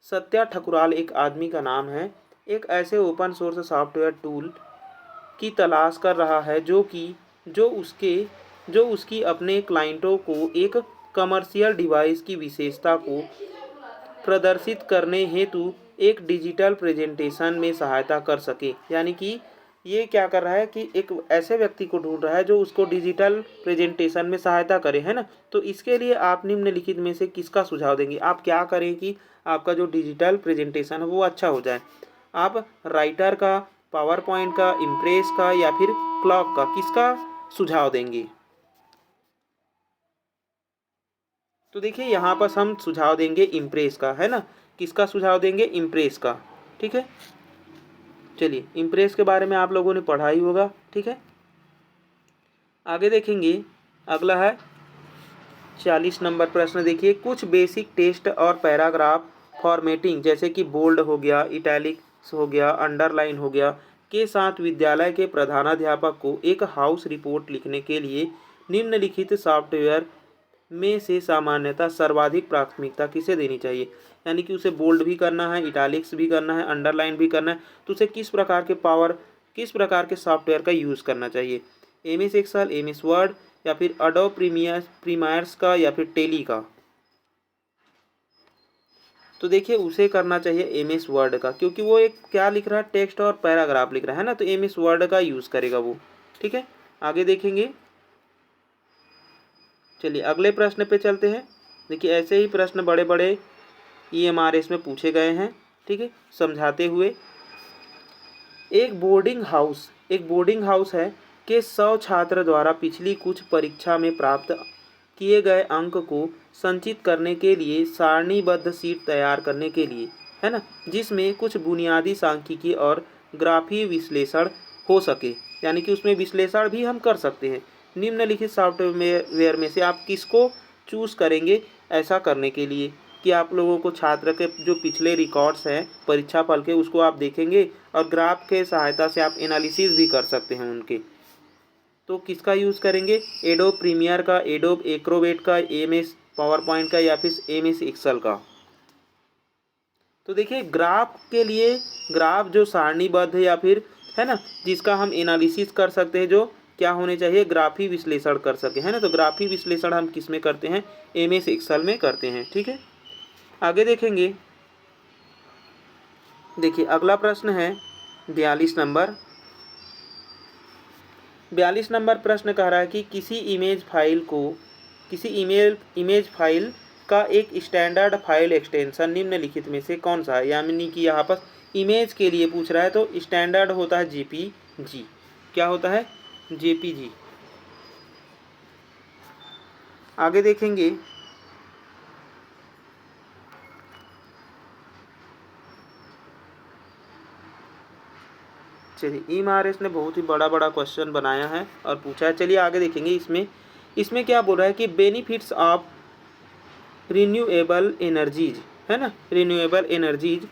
सत्या ठकुराल एक आदमी का नाम है, एक ऐसे ओपन सोर्स सॉफ्टवेयर टूल की तलाश कर रहा है जो उसकी अपने क्लाइंटों को एक कमर्शियल डिवाइस की विशेषता को प्रदर्शित करने हेतु एक डिजिटल प्रेजेंटेशन में सहायता कर सके। यानी कि ये क्या कर रहा है कि एक ऐसे व्यक्ति को ढूंढ रहा है जो उसको डिजिटल प्रेजेंटेशन में सहायता करे, है ना। तो इसके लिए आप निम्नलिखित में से किसका सुझाव देंगे? आप क्या करें कि आपका जो डिजिटल प्रेजेंटेशन है वो अच्छा हो जाए? आप राइटर का, पावर पॉइंट का, इम्प्रेस का या फिर क्लॉक का, किसका सुझाव देंगे? तो देखिए यहाँ पर हम सुझाव देंगे इम्प्रेस का, है ना। किसका सुझाव देंगे? इम्प्रेस का, ठीक है। चलिए इम्प्रेस के बारे में आप लोगों ने पढ़ा ही होगा, ठीक है। आगे देखेंगे, अगला है 40 नंबर प्रश्न। देखिए कुछ बेसिक टेस्ट और पैराग्राफ फॉर्मेटिंग जैसे कि बोल्ड हो गया, इटैलिक्स हो गया, अंडरलाइन हो गया के साथ विद्यालय के प्रधानाध्यापक को एक हाउस रिपोर्ट लिखने के लिए निम्नलिखित सॉफ्टवेयर में से सामान्यतः सर्वाधिक प्राथमिकता किसे देनी चाहिए? यानी कि उसे बोल्ड भी करना है, इटैलिक्स भी करना है, अंडरलाइन भी करना है, तो उसे किस प्रकार के सॉफ्टवेयर का यूज़ करना चाहिए? MS एक्सेल, MS वर्ड या फिर एडोब प्रीमियर्स का या फिर टेली का? तो देखिए उसे करना चाहिए MS वर्ड का, क्योंकि वो एक क्या लिख रहा है? टेक्स्ट और पैराग्राफ लिख रहा है ना, तो MS वर्ड का यूज़ करेगा वो, ठीक है। आगे देखेंगे, चलिए अगले प्रश्न पे चलते हैं। देखिए ऐसे ही प्रश्न बड़े बड़े EMRS में पूछे गए हैं, ठीक है, समझाते हुए। एक बोर्डिंग हाउस है कि 100 छात्र द्वारा पिछली कुछ परीक्षा में प्राप्त किए गए अंक को संचित करने के लिए सारणीबद्ध शीट तैयार करने के लिए, है ना, जिसमें कुछ बुनियादी सांख्यिकी और ग्राफीय विश्लेषण हो सके, यानी कि उसमें विश्लेषण भी हम कर सकते हैं। निम्नलिखित सॉफ्टवेयर में से आप किसको चूज़ करेंगे ऐसा करने के लिए? कि आप लोगों को छात्र के जो पिछले रिकॉर्ड्स हैं परीक्षा फल के, उसको आप देखेंगे और ग्राफ के सहायता से आप एनालिसिस भी कर सकते हैं उनके। तो किसका यूज़ करेंगे? एडोब प्रीमियर का, एडोब एक्रोबेट का, MS पावर पॉइंट का या फिर MS एक्सेल का? तो देखिए ग्राफ के लिए, ग्राफ जो सारणीबद्ध या फिर, है ना, जिसका हम एनालिसिस कर सकते हैं, जो क्या होने चाहिए? ग्राफी विश्लेषण कर सके, है ना। तो ग्राफी विश्लेषण हम किस में करते हैं? MS एक्सेल में करते हैं, ठीक है। आगे देखेंगे, देखिए अगला प्रश्न है 42 नंबर। 42 नंबर प्रश्न कह रहा है कि किसी इमेज फाइल का एक स्टैंडर्ड फाइल एक्सटेंशन निम्नलिखित में से कौन सा है? यानी कि यहाँ पर इमेज के लिए पूछ रहा है, तो स्टैंडर्ड होता है JPG। क्या होता है? JPG। आगे देखेंगे, चलिए EMRS ने बहुत ही बड़ा क्वेश्चन बनाया है और पूछा है। चलिए आगे देखेंगे, इसमें क्या बोल रहा है कि बेनिफिट्स ऑफ रिन्यूएबल एनर्जीज, है ना, रिन्यूएबल एनर्जीज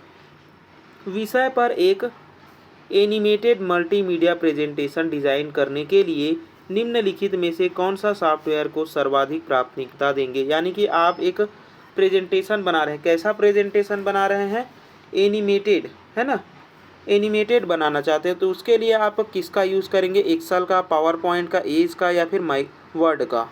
विषय पर एक एनिमेटेड मल्टीमीडिया प्रेजेंटेशन डिज़ाइन करने के लिए निम्नलिखित में से कौन सा सॉफ्टवेयर को सर्वाधिक प्राथमिकता देंगे? यानी कि आप एक प्रेजेंटेशन बना रहे हैं, कैसा प्रेजेंटेशन बना रहे हैं? एनिमेटेड, है ना, एनिमेटेड बनाना चाहते हैं, तो उसके लिए आप किसका यूज़ करेंगे? एक्सेल का, पावर पॉइंट का, एज का या फिर वर्ड का?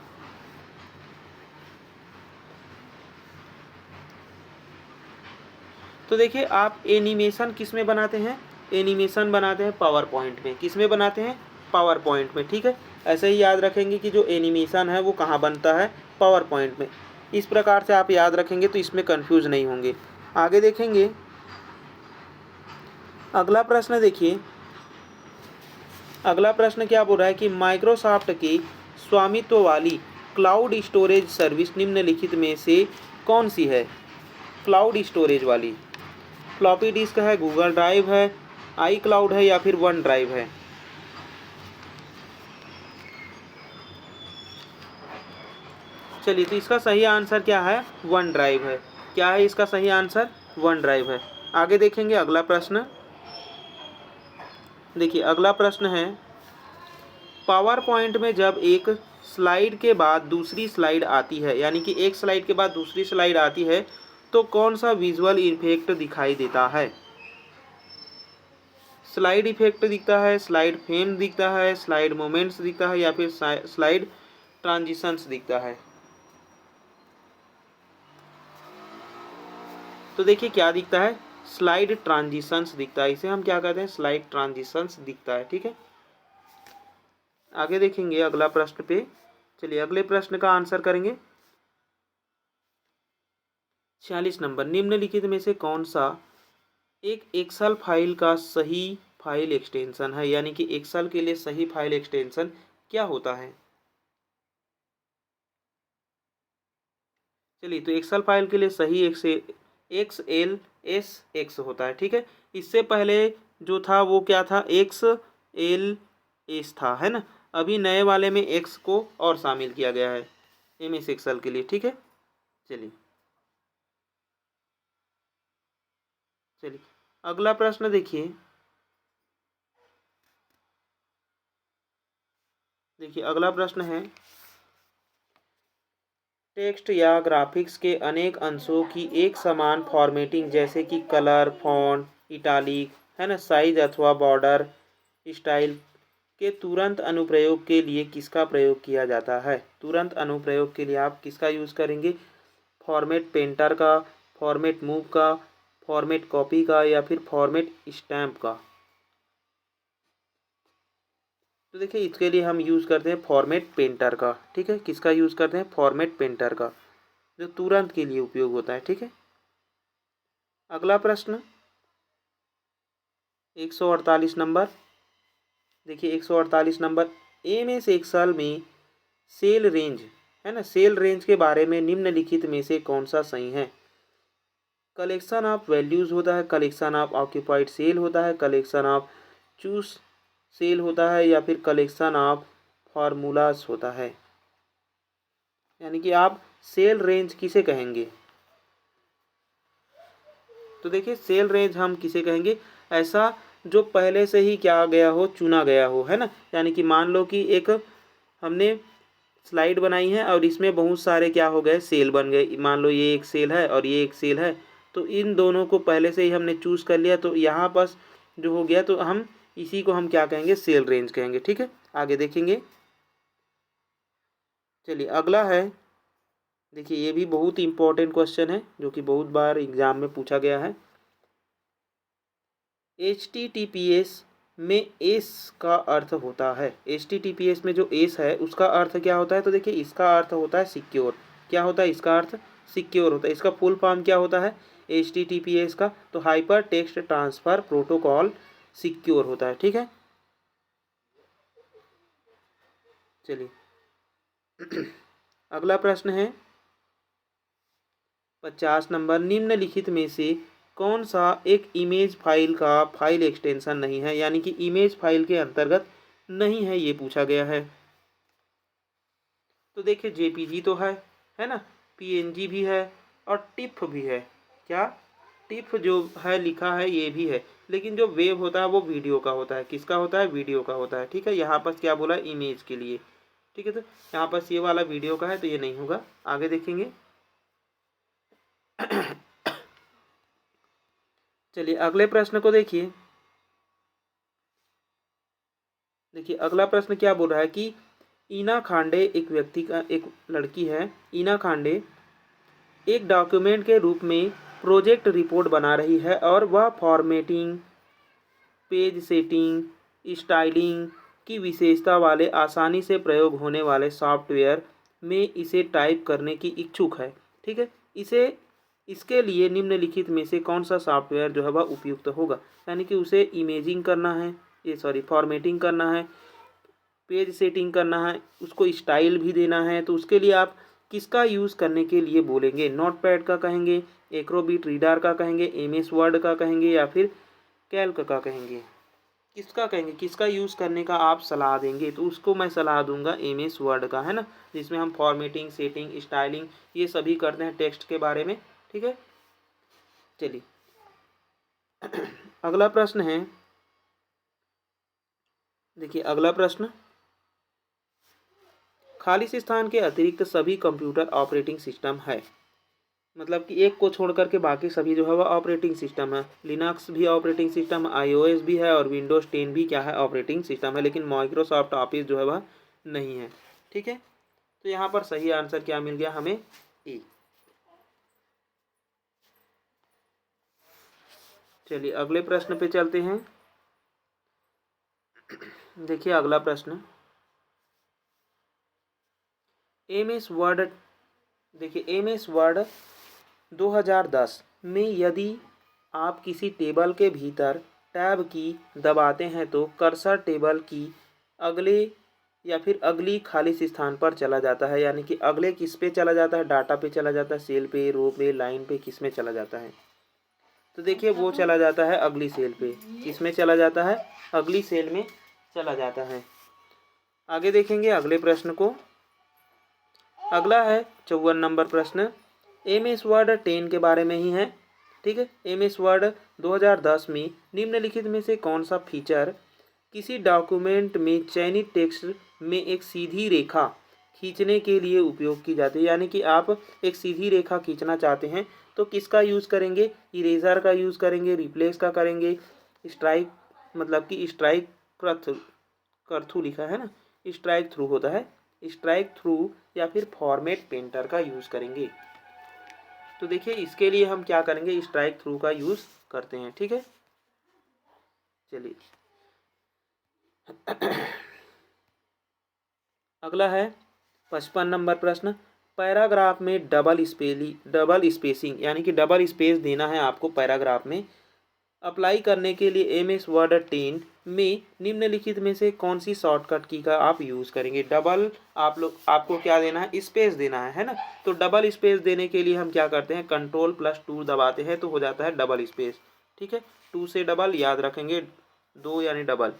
तो देखिए आप एनिमेशन किस में बनाते हैं? एनिमेशन बनाते हैं पावर पॉइंट में। किस में बनाते हैं? पावर पॉइंट में, ठीक है। ऐसे ही याद रखेंगे कि जो एनिमेशन है वो कहाँ बनता है? पावर पॉइंट में। इस प्रकार से आप याद रखेंगे तो इसमें कंफ्यूज नहीं होंगे। आगे देखेंगे, अगला प्रश्न देखिए, अगला प्रश्न क्या बोल रहा है कि माइक्रोसॉफ्ट की स्वामित्व वाली क्लाउड स्टोरेज सर्विस निम्नलिखित में से कौन सी है? क्लाउड स्टोरेज वाली। फ्लॉपी डिस्क है, गूगल ड्राइव है, आई क्लाउड है या फिर वन ड्राइव है? चलिए, तो इसका सही आंसर क्या है? वन ड्राइव है। क्या है इसका सही आंसर? वन ड्राइव है। आगे देखेंगे अगला प्रश्न। देखिए अगला प्रश्न है, पावर पॉइंट में जब एक स्लाइड के बाद दूसरी स्लाइड आती है, यानी कि एक स्लाइड के बाद दूसरी स्लाइड आती है, तो कौन सा विजुअल इफेक्ट दिखाई देता है? स्लाइड इफेक्ट दिखता है, स्लाइड फेम दिखता है, स्लाइड मोमेंट्स दिखता है या फिर स्लाइड ट्रांजिशंस दिखता है? तो देखिए क्या दिखता है? स्लाइड ट्रांजिशंस दिखता है। इसे हम क्या कहते हैं? स्लाइड ट्रांजिशंस दिखता है। ठीक है, आगे देखेंगे अगला प्रश्न पे। चलिए अगले प्रश्न का आंसर करेंगे। 46 नंबर, निम्नलिखित में से कौन सा एक एक्सेल फाइल का सही फाइल एक्सटेंशन है? यानी कि एक्सेल के लिए सही फाइल एक्सटेंशन क्या होता है? चलिए, तो एक्सेल फाइल के लिए सही एक्स एल एस एक्स होता है। ठीक है, इससे पहले जो था वो क्या था? एक्स एल एस था, है ना। अभी नए वाले में एक्स को और शामिल किया गया है एम एस एक्सेल के लिए। ठीक है, चलिए चलिए अगला प्रश्न देखिए। देखिए अगला प्रश्न है, टेक्स्ट या ग्राफिक्स के अनेक अंशों की एक समान फॉर्मेटिंग जैसे कि कलर, फॉन्ट, इटालिक, है ना, साइज अथवा बॉर्डर स्टाइल के तुरंत अनुप्रयोग के लिए किसका प्रयोग किया जाता है? तुरंत अनुप्रयोग के लिए आप किसका यूज़ करेंगे? फॉर्मेट पेंटर का, फॉर्मेट मूव का, फॉर्मेट कॉपी का या फिर फॉर्मेट स्टैम्प का? तो देखिए इसके लिए हम यूज़ करते हैं फॉर्मेट पेंटर का। ठीक है, किसका यूज़ करते हैं? फॉर्मेट पेंटर का, जो तुरंत के लिए उपयोग होता है। ठीक है, अगला प्रश्न 148 नंबर। देखिए 148 नंबर, एम एस एक्सेल में सेल रेंज, है ना, सेल रेंज के बारे में निम्नलिखित में से कौन सा सही है? कलेक्शन ऑफ वैल्यूज़ होता है, कलेक्शन ऑफ ऑक्यूपाइड सेल होता है, कलेक्शन ऑफ चूज सेल होता है या फिर कलेक्शन ऑफ फार्मूलाज होता है? यानी कि आप सेल रेंज किसे कहेंगे? तो देखिए सेल रेंज हम किसे कहेंगे? ऐसा जो पहले से ही क्या गया हो, चुना गया हो, है ना। यानी कि मान लो कि एक हमने स्लाइड बनाई है और इसमें बहुत सारे क्या हो गए? सेल बन गए। मान लो ये एक सेल है और ये एक सेल है, तो इन दोनों को पहले से ही हमने चूज़ कर लिया, तो यहाँ पर जो हो गया, तो हम इसी को हम क्या कहेंगे? सेल रेंज कहेंगे। ठीक है, आगे देखेंगे। चलिए अगला है, देखिए ये भी बहुत इंपॉर्टेंट क्वेश्चन है जो कि बहुत बार एग्जाम में पूछा गया है। HTTPS में एस का अर्थ होता है। HTTPS में जो एस है उसका अर्थ क्या होता है? तो देखिए इसका अर्थ होता है सिक्योर। क्या होता है इसका अर्थ? सिक्योर होता है। इसका फुल फॉर्म क्या होता है HTTPS का? तो hyper text transfer protocol secure होता है। ठीक है, चलिए अगला प्रश्न है 50 नंबर, निम्नलिखित में से कौन सा एक इमेज फाइल का फाइल एक्सटेंशन नहीं है? यानी कि इमेज फाइल के अंतर्गत नहीं है, ये पूछा गया है। तो देखिए JPG तो है ना, PNG भी है और टिफ भी है। क्या? टिफ जो है लिखा है ये भी है, लेकिन जो वेव होता है वो वीडियो का होता है। किसका होता है? वीडियो का होता है। ठीक है, यहाँ पर क्या बोला? इमेज के लिए। ठीक है, तो यहाँ पर ये वाला वीडियो का है तो ये नहीं होगा। आगे देखेंगे। चलिए अगले प्रश्न को देखिए। देखिए अगला प्रश्न क्या बोल रहा है कि ईना खांडे एक व्यक्ति का, एक लड़की है ईना खांडे, एक डॉक्यूमेंट के रूप में प्रोजेक्ट रिपोर्ट बना रही है और वह फॉर्मेटिंग, पेज सेटिंग, स्टाइलिंग की विशेषता वाले आसानी से प्रयोग होने वाले सॉफ्टवेयर में इसे टाइप करने की इच्छुक है। ठीक है, इसे इसके लिए निम्नलिखित में से कौन सा सॉफ्टवेयर जो है वह उपयुक्त होगा? यानी कि उसे इमेजिंग करना है, ये सॉरी फॉर्मेटिंग करना है, पेज सेटिंग करना है, उसको स्टाइल भी देना है, तो उसके लिए आप किसका यूज़ करने के लिए बोलेंगे? नोटपैड का कहेंगे, एक्रोबिट रीडर का कहेंगे, एमएस वर्ड का कहेंगे या फिर कैल्क का कहेंगे? किसका कहेंगे, किसका यूज़ करने का आप सलाह देंगे? तो उसको मैं सलाह दूंगा एमएस वर्ड का, है ना, जिसमें हम फॉर्मेटिंग, सेटिंग, स्टाइलिंग ये सभी करते हैं टेक्स्ट के बारे में। ठीक है, चलिए अगला प्रश्न है, देखिए अगला प्रश्न, खाली स्थान के अतिरिक्त सभी कंप्यूटर ऑपरेटिंग सिस्टम है। मतलब कि एक को छोड़ करके बाकी सभी जो है वह ऑपरेटिंग सिस्टम है। लिनक्स भी ऑपरेटिंग सिस्टम, आईओएस भी है और विंडोज़ 10 भी क्या है, ऑपरेटिंग सिस्टम है, लेकिन माइक्रोसॉफ्ट ऑफिस जो है वह नहीं है। ठीक है, तो यहाँ पर सही आंसर क्या मिल गया हमें? ए। चलिए अगले प्रश्न पे चलते हैं। देखिए अगला प्रश्न, एमएस वर्ड, देखिए एमएस वर्ड 2010 में यदि आप किसी टेबल के भीतर टैब की दबाते हैं तो कर्सर टेबल की अगले या फिर अगली खाली स्थान पर चला जाता है। यानी कि अगले किस पे चला जाता है? डाटा पे चला जाता है, सेल पे, रो पे, लाइन पे, किस में चला जाता है? तो देखिए वो चला जाता है अगली सेल पे। किस में चला जाता है? अगली सेल में चला जाता है। आगे देखेंगे अगले प्रश्न को। अगला है 54 नंबर प्रश्न, एमएस वर्ड 10 के बारे में ही है। ठीक है, एमएस वर्ड 2010 में निम्नलिखित में से कौन सा फीचर किसी डॉक्यूमेंट में चयनित टेक्स्ट में एक सीधी रेखा खींचने के लिए उपयोग की जाती है? यानी कि आप एक सीधी रेखा खींचना चाहते हैं तो किसका यूज़ करेंगे? इरेजर का यूज़ करेंगे, रिप्लेस का करेंगे, स्ट्राइक, मतलब कि स्ट्राइक करथ्रू लिखा है ना, स्ट्राइक थ्रू होता है, स्ट्राइक थ्रू या फिर फॉर्मेट पेंटर का यूज़ करेंगे। तो देखिए इसके लिए हम क्या करेंगे? स्ट्राइक थ्रू का यूज़ करते हैं। ठीक है, चलिए अगला है 55 नंबर प्रश्न, पैराग्राफ में डबल स्पेसिंग यानी कि डबल स्पेस देना है आपको पैराग्राफ में, अप्लाई करने के लिए एमएस वर्ड 10 में निम्नलिखित में से कौन सी शॉर्टकट की का आप यूज़ करेंगे? डबल आपको क्या देना है? स्पेस देना है ना। तो डबल स्पेस देने के लिए हम क्या करते हैं? Ctrl+2 दबाते हैं तो हो जाता है डबल स्पेस। ठीक है, 2 से डबल याद रखेंगे, 2 यानी डबल।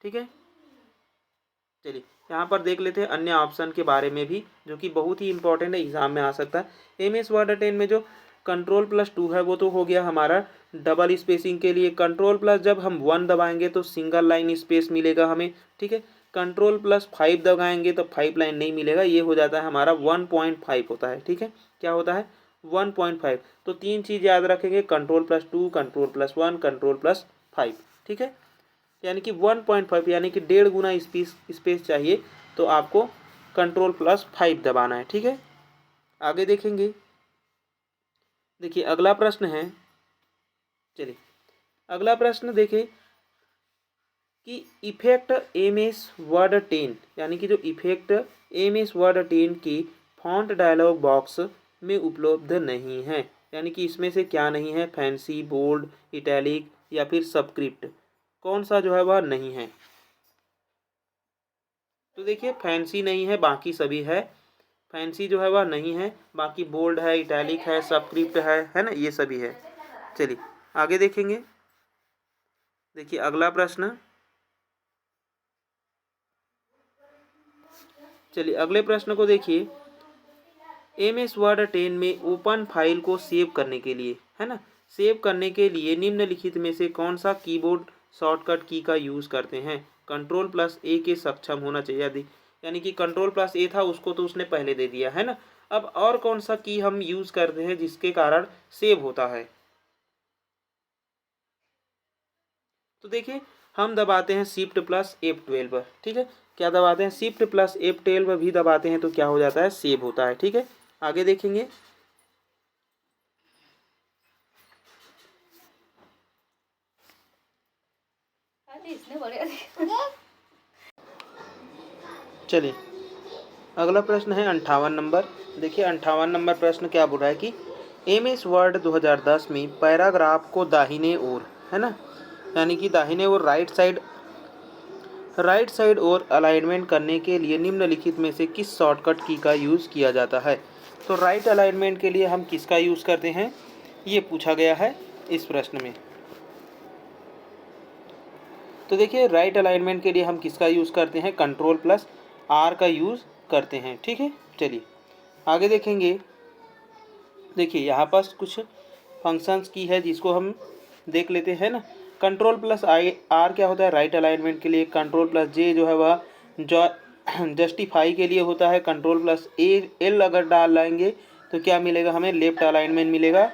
ठीक है, चलिए यहाँ पर देख लेते हैं अन्य ऑप्शन के बारे में भी, जो कि बहुत ही इंपॉर्टेंट है, एग्जाम में आ सकता है। एमएस वर्ड 10 में जो Ctrl+2 है वो तो हो गया हमारा डबल स्पेसिंग के लिए। Ctrl+ जब हम 1 दबाएंगे तो सिंगल लाइन स्पेस मिलेगा हमें। ठीक है, Ctrl+5 दबाएंगे तो 5 लाइन नहीं मिलेगा, ये हो जाता है हमारा 1.5 होता है। ठीक है, क्या होता है? 1.5। तो 3 चीज़ याद रखेंगे, Ctrl+2, Ctrl+1, Ctrl+5। ठीक है, यानी कि 1.5 यानी कि 1.5 गुना स्पेस चाहिए तो आपको Ctrl+5 दबाना है। ठीक है, आगे देखेंगे। देखिए अगला प्रश्न है, चलिए अगला प्रश्न देखिए कि इफेक्ट एमएस वर्ड 10 यानी कि जो इफेक्ट एमएस वर्ड 10 की फॉन्ट डायलॉग बॉक्स में उपलब्ध नहीं है। यानी कि इसमें से क्या नहीं है? फैंसी, बोल्ड, इटैलिक या फिर सबस्क्रिप्ट, कौन सा जो है वह नहीं है? तो देखिए फैंसी नहीं है, बाकी सभी है। फैंसी जो है वह नहीं है, बाकी बोल्ड है, इटैलिक है, सबस्क्रिप्ट है ना, ये सभी है। चलिए आगे देखेंगे। देखिए अगला प्रश्न, चलिए अगले प्रश्न को देखिए। एमएस वर्ड 10 में ओपन फाइल को सेव करने के लिए, है ना, सेव करने के लिए निम्नलिखित में से कौन सा कीबोर्ड शॉर्टकट की का यूज़ करते हैं? Ctrl+A के सक्षम होना चाहिए यदि, यानी कि Ctrl+A था उसको तो उसने पहले दे दिया है ना। अब और कौन सा की हम यूज़ करते हैं जिसके कारण सेव होता है? तो देखिए हम दबाते हैं Shift+F12। ठीक है, क्या दबाते हैं? Shift+F12 भी दबाते हैं तो क्या हो जाता है? सेव होता है। ठीक है, आगे देखेंगे। चलिए अगला प्रश्न है 58 नंबर। देखिए 58 नंबर प्रश्न क्या बोल रहा है कि एमएस वर्ड 2010 में पैराग्राफ को दाहिने ओर, है ना, यानी कि दाहिने ओर राइट साइड राइट साइड और अलाइनमेंट करने के लिए निम्नलिखित में से किस शॉर्टकट की का यूज़ किया जाता है। तो राइट अलाइनमेंट के लिए हम किसका यूज़ करते हैं, ये पूछा गया है इस प्रश्न में। तो देखिए राइट अलाइनमेंट के लिए हम किसका यूज़ करते हैं, Ctrl+R का यूज़ करते हैं। ठीक है, चलिए आगे देखेंगे। देखिए यहाँ पास कुछ फंक्शंस की है जिसको हम देख लेते हैं ना। Ctrl+R क्या होता है राइट अलाइनमेंट के लिए, Ctrl+J जो है वह जस्टिफाई के लिए होता है, Ctrl+L अगर डाल लाएंगे तो क्या मिलेगा हमें, लेफ्ट अलाइनमेंट मिलेगा।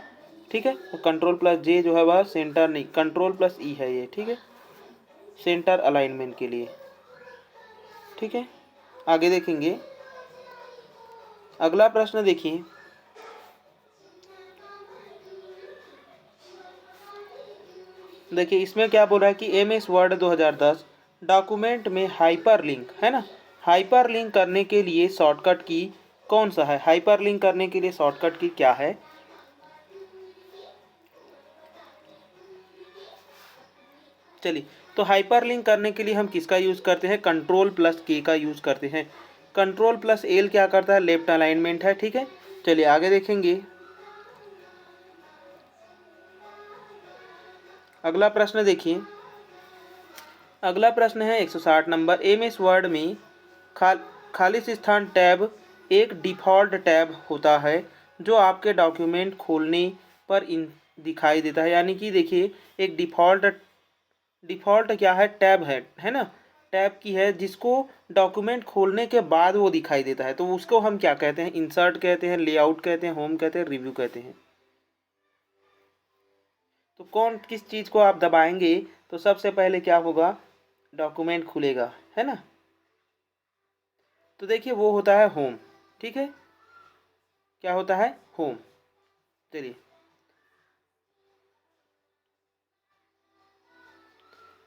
ठीक है, तो Ctrl+J जो है वह सेंटर नहीं, Ctrl+E है ये। ठीक है, सेंटर अलाइनमेंट के लिए। ठीक है, आगे देखेंगे। अगला प्रश्न देखिए, इसमें क्या बोल रहा है कि MS वर्ड 2010 डॉक्यूमेंट में हाइपरलिंक है ना, हाइपरलिंक करने के लिए शॉर्टकट की कौन सा है, हाइपरलिंक करने के लिए शॉर्टकट की क्या है। चलिए, तो हाइपरलिंक करने के लिए हम किसका यूज़ करते हैं, Ctrl+K का यूज़ करते हैं। Ctrl+L क्या करता है, लेफ्ट अलाइनमेंट है। ठीक है, चलिए आगे देखेंगे। अगला प्रश्न देखिए, अगला प्रश्न है 160 नंबर। MS वर्ड में खालिस स्थान टैब एक डिफ़ॉल्ट टैब होता है जो आपके डॉक्यूमेंट खोलने पर दिखाई देता है। यानी कि देखिए एक डिफ़ॉल्ट क्या है, टैब है ना, टैब की है जिसको डॉक्यूमेंट खोलने के बाद वो दिखाई देता है। तो उसको हम क्या कहते हैं, इंसर्ट कहते हैं, लेआउट कहते हैं, होम कहते हैं, रिव्यू कहते हैं। तो कौन किस चीज़ को आप दबाएंगे तो सबसे पहले क्या होगा, डॉक्यूमेंट खुलेगा, है ना। तो देखिए वो होता है होम। ठीक है, क्या होता है, होम।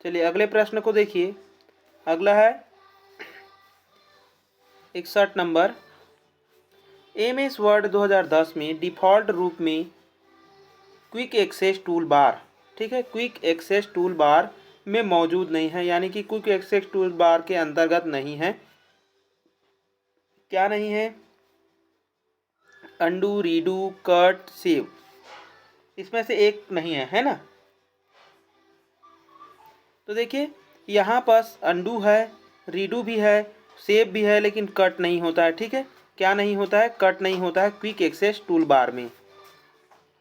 चलिए अगले प्रश्न को देखिए। अगला है 61 नंबर। MS वर्ड 2010 में डिफ़ॉल्ट रूप में क्विक एक्सेस टूल बार, ठीक है, क्विक एक्सेस टूल बार में मौजूद नहीं है। यानी कि क्विक एक्सेस टूल बार के अंतर्गत नहीं है। क्या नहीं है, अंडू, रीडू, कट, सेव, इसमें से एक नहीं है ना। तो देखिए यहाँ पास अंडू है, रीडू भी है, सेव भी है, लेकिन कट नहीं होता है। ठीक है, क्या नहीं होता है, कट नहीं होता है क्विक एक्सेस टूल बार में।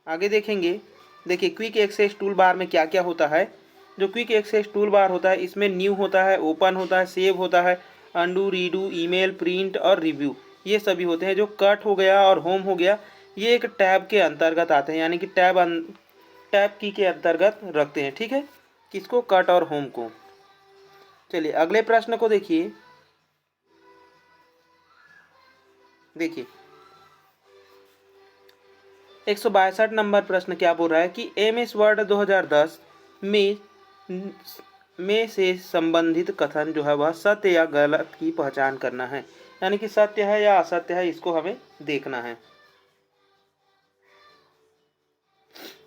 आगे देखेंगे। देखिए क्विक एक्सेस टूल बार में क्या क्या होता है। जो क्विक एक्सेस टूल बार होता है इसमें न्यू होता है, ओपन होता है, सेव होता है, अंडू, रीडू, ईमेल, प्रिंट और रिव्यू, ये सभी होते हैं। जो कट हो गया और होम हो गया ये एक टैब के अंतर्गत आते हैं, यानी कि टैब की के अंतर्गत रखते हैं। ठीक है, किसको, कट और होम को। चलिए अगले प्रश्न को देखिए। देखिए 162 नंबर प्रश्न क्या बोल रहा है कि MS वर्ड 2010 में से संबंधित कथन जो है वह सत्य या गलत की पहचान करना है। यानी कि सत्य है या असत्य है, इसको हमें देखना है।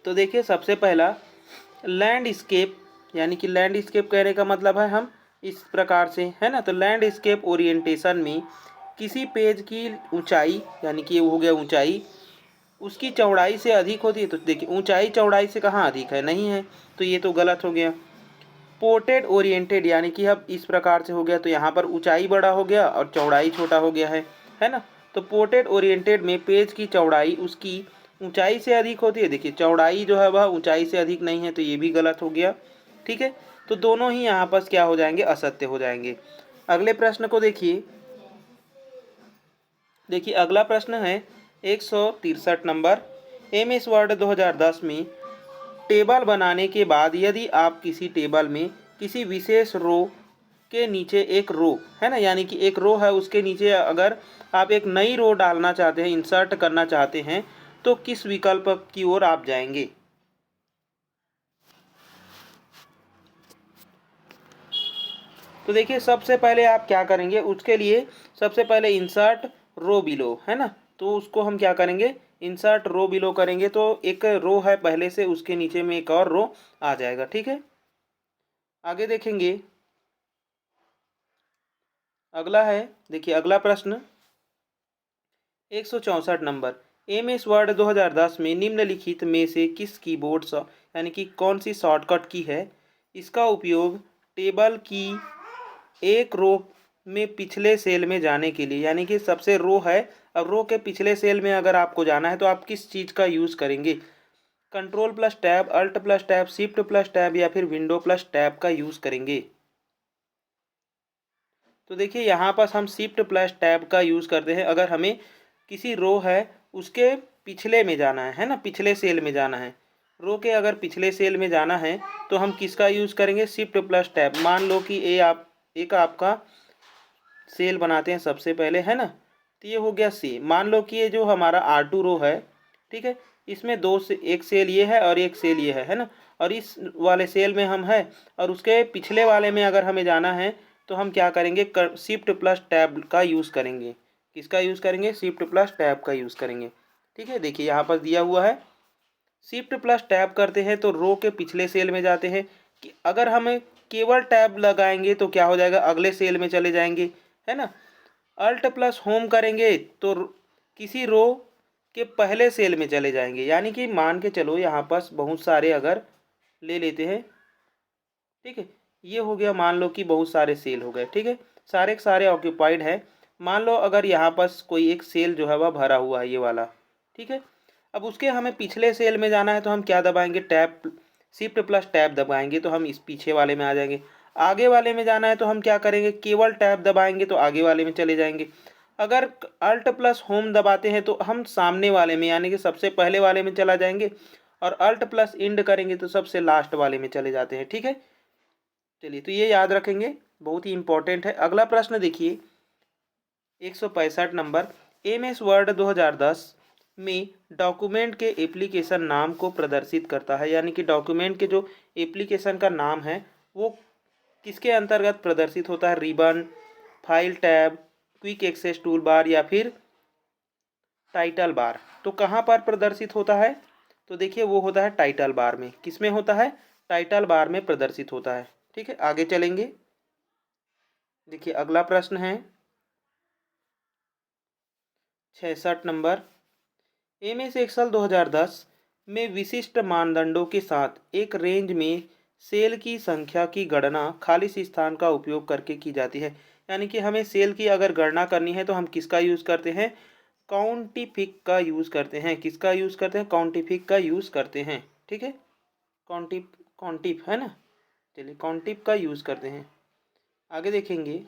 तो देखिए सबसे पहला लैंडस्केप, यानी कि लैंडस्केप कहने का मतलब है हम इस प्रकार से, है ना। तो लैंडस्केप ओरिएंटेशन में किसी पेज की ऊंचाई, यानी कि ये हो गया ऊंचाई, उसकी चौड़ाई से अधिक होती है। तो देखिए ऊंचाई चौड़ाई से कहाँ अधिक है, नहीं है, तो ये तो गलत हो गया। पोर्ट्रेट ओरिएंटेड, यानी कि अब इस प्रकार से हो गया, तो यहाँ पर ऊंचाई बड़ा हो गया और चौड़ाई छोटा हो गया है ना। तो पोर्ट्रेट ओरिएंटेड में पेज की चौड़ाई उसकी ऊंचाई से अधिक होती है। देखिए चौड़ाई जो है वह ऊंचाई से अधिक नहीं है, तो ये भी गलत हो गया। ठीक है, तो दोनों ही यहाँ पर क्या हो जाएंगे, असत्य हो जाएंगे। अगले प्रश्न को देखिए। अगला प्रश्न है 163 नंबर। MS वर्ड 2010 में टेबल बनाने के बाद यदि आप किसी टेबल में किसी विशेष रो के नीचे एक रो, है ना, यानी कि एक रो है उसके नीचे अगर आप एक नई रो डालना चाहते हैं, इंसर्ट करना चाहते हैं, तो किस विकल्प की ओर आप जाएंगे। तो देखिए सबसे पहले आप क्या करेंगे, उसके लिए सबसे पहले इंसर्ट रो बिलो, है ना, तो उसको हम क्या करेंगे, इंसर्ट रो बिलो करेंगे। तो एक रो है पहले से, उसके नीचे में एक और रो आ जाएगा। ठीक है, आगे देखेंगे। अगला है, देखिए अगला प्रश्न 164 नंबर। MS वर्ड 2010 में निम्नलिखित में से किस कीबोर्ड यानी कि कौन सी शॉर्टकट की है, इसका उपयोग टेबल की एक रो में पिछले सेल में जाने के लिए, यानी कि सबसे रो है, अब रो के पिछले सेल में अगर आपको जाना है तो आप किस चीज़ का यूज़ करेंगे? Control plus tab, alt plus tab, shift plus tab या फिर विंडो प्लस टैब का यूज़ करेंगे? तो देखिए यहाँ पर हम शिफ्ट प्लस टैब का यूज़ करते हैं अगर हमें किसी रो है उसके पिछले में जाना है ना, पिछले सेल में जाना है। रो के अगर पिछले सेल में जाना है तो हम किसका यूज़ करेंगे? Shift plus tab. मान लो कि एक आपका सेल बनाते हैं सबसे पहले, है ना, तो ये हो गया सी। मान लो कि ये जो हमारा R2 रो है, ठीक है, इसमें दो से एक सेल ये है और एक सेल ये है ना, और इस वाले सेल में हम है और उसके पिछले वाले में अगर हमें जाना है तो हम क्या करेंगे? शिफ्ट प्लस टैब का यूज़ करेंगे। किसका यूज़ करेंगे? शिफ्ट प्लस टैब का यूज़ करेंगे। ठीक है, देखिए यहाँ पर दिया हुआ है शिफ्ट प्लस टैब करते हैं तो रो के पिछले सेल में जाते हैं। कि अगर हमें केवल टैब लगाएंगे तो क्या हो जाएगा? अगले सेल में चले जाएंगे, है ना। अल्ट प्लस होम करेंगे तो किसी रो के पहले सेल में चले जाएंगे, यानी कि मान के चलो यहाँ पर बहुत सारे अगर ले लेते हैं, ठीक है, ये हो गया, मान लो कि बहुत सारे सेल हो गए, ठीक है, सारे के सारे ऑक्यूपाइड है। मान लो अगर यहाँ पर कोई एक सेल जो है वह भरा हुआ है, ये वाला, ठीक है, अब उसके हमें पिछले सेल में जाना है तो हम क्या दबाएंगे? टैब, शिफ्ट प्लस टैब दबाएंगे तो हम इस पीछे वाले में आ जाएंगे। आगे वाले में जाना है तो हम क्या करेंगे? केवल टैब दबाएंगे तो आगे वाले में चले जाएंगे। अगर अल्ट प्लस होम दबाते हैं तो हम सामने वाले में, यानी कि सबसे पहले वाले में चला जाएंगे, और अल्ट प्लस इंड करेंगे तो सबसे लास्ट वाले में चले जाते हैं। ठीक है, चलिए, तो ये याद रखेंगे, बहुत ही इंपॉर्टेंट है। अगला प्रश्न देखिए 165 नंबर। MS वर्ड 2010 में डॉक्यूमेंट के एप्लीकेशन नाम को प्रदर्शित करता है, यानी कि डॉक्यूमेंट के जो एप्लीकेशन का नाम है वो किसके अंतर्गत प्रदर्शित होता है? Ribbon, file tab, quick access toolbar या फिर टाइटल बार। तो कहाँ पर प्रदर्शित होता है? तो देखिए वो होता है टाइटल बार में। किस में होता है? टाइटल बार में प्रदर्शित होता है। ठीक है, आगे चलेंगे। देखिए अगला प्रश्न है 66 नंबर। MS एक्सेल 2010 में विशिष्ट मानदंडों के साथ एक रेंज में सेल की संख्या की गणना खाली स्थान का उपयोग करके की जाती है। यानी कि हमें सेल की अगर गणना करनी है तो हम किसका यूज़ करते हैं? काउंटिफिक का यूज़ करते हैं। किसका यूज़ करते हैं? काउंटिफिक का यूज़ करते हैं। ठीक है, काउंटिफ, काउंटिफ है ना, चलिए काउंटिफ का यूज़ करते हैं। आगे देखेंगे,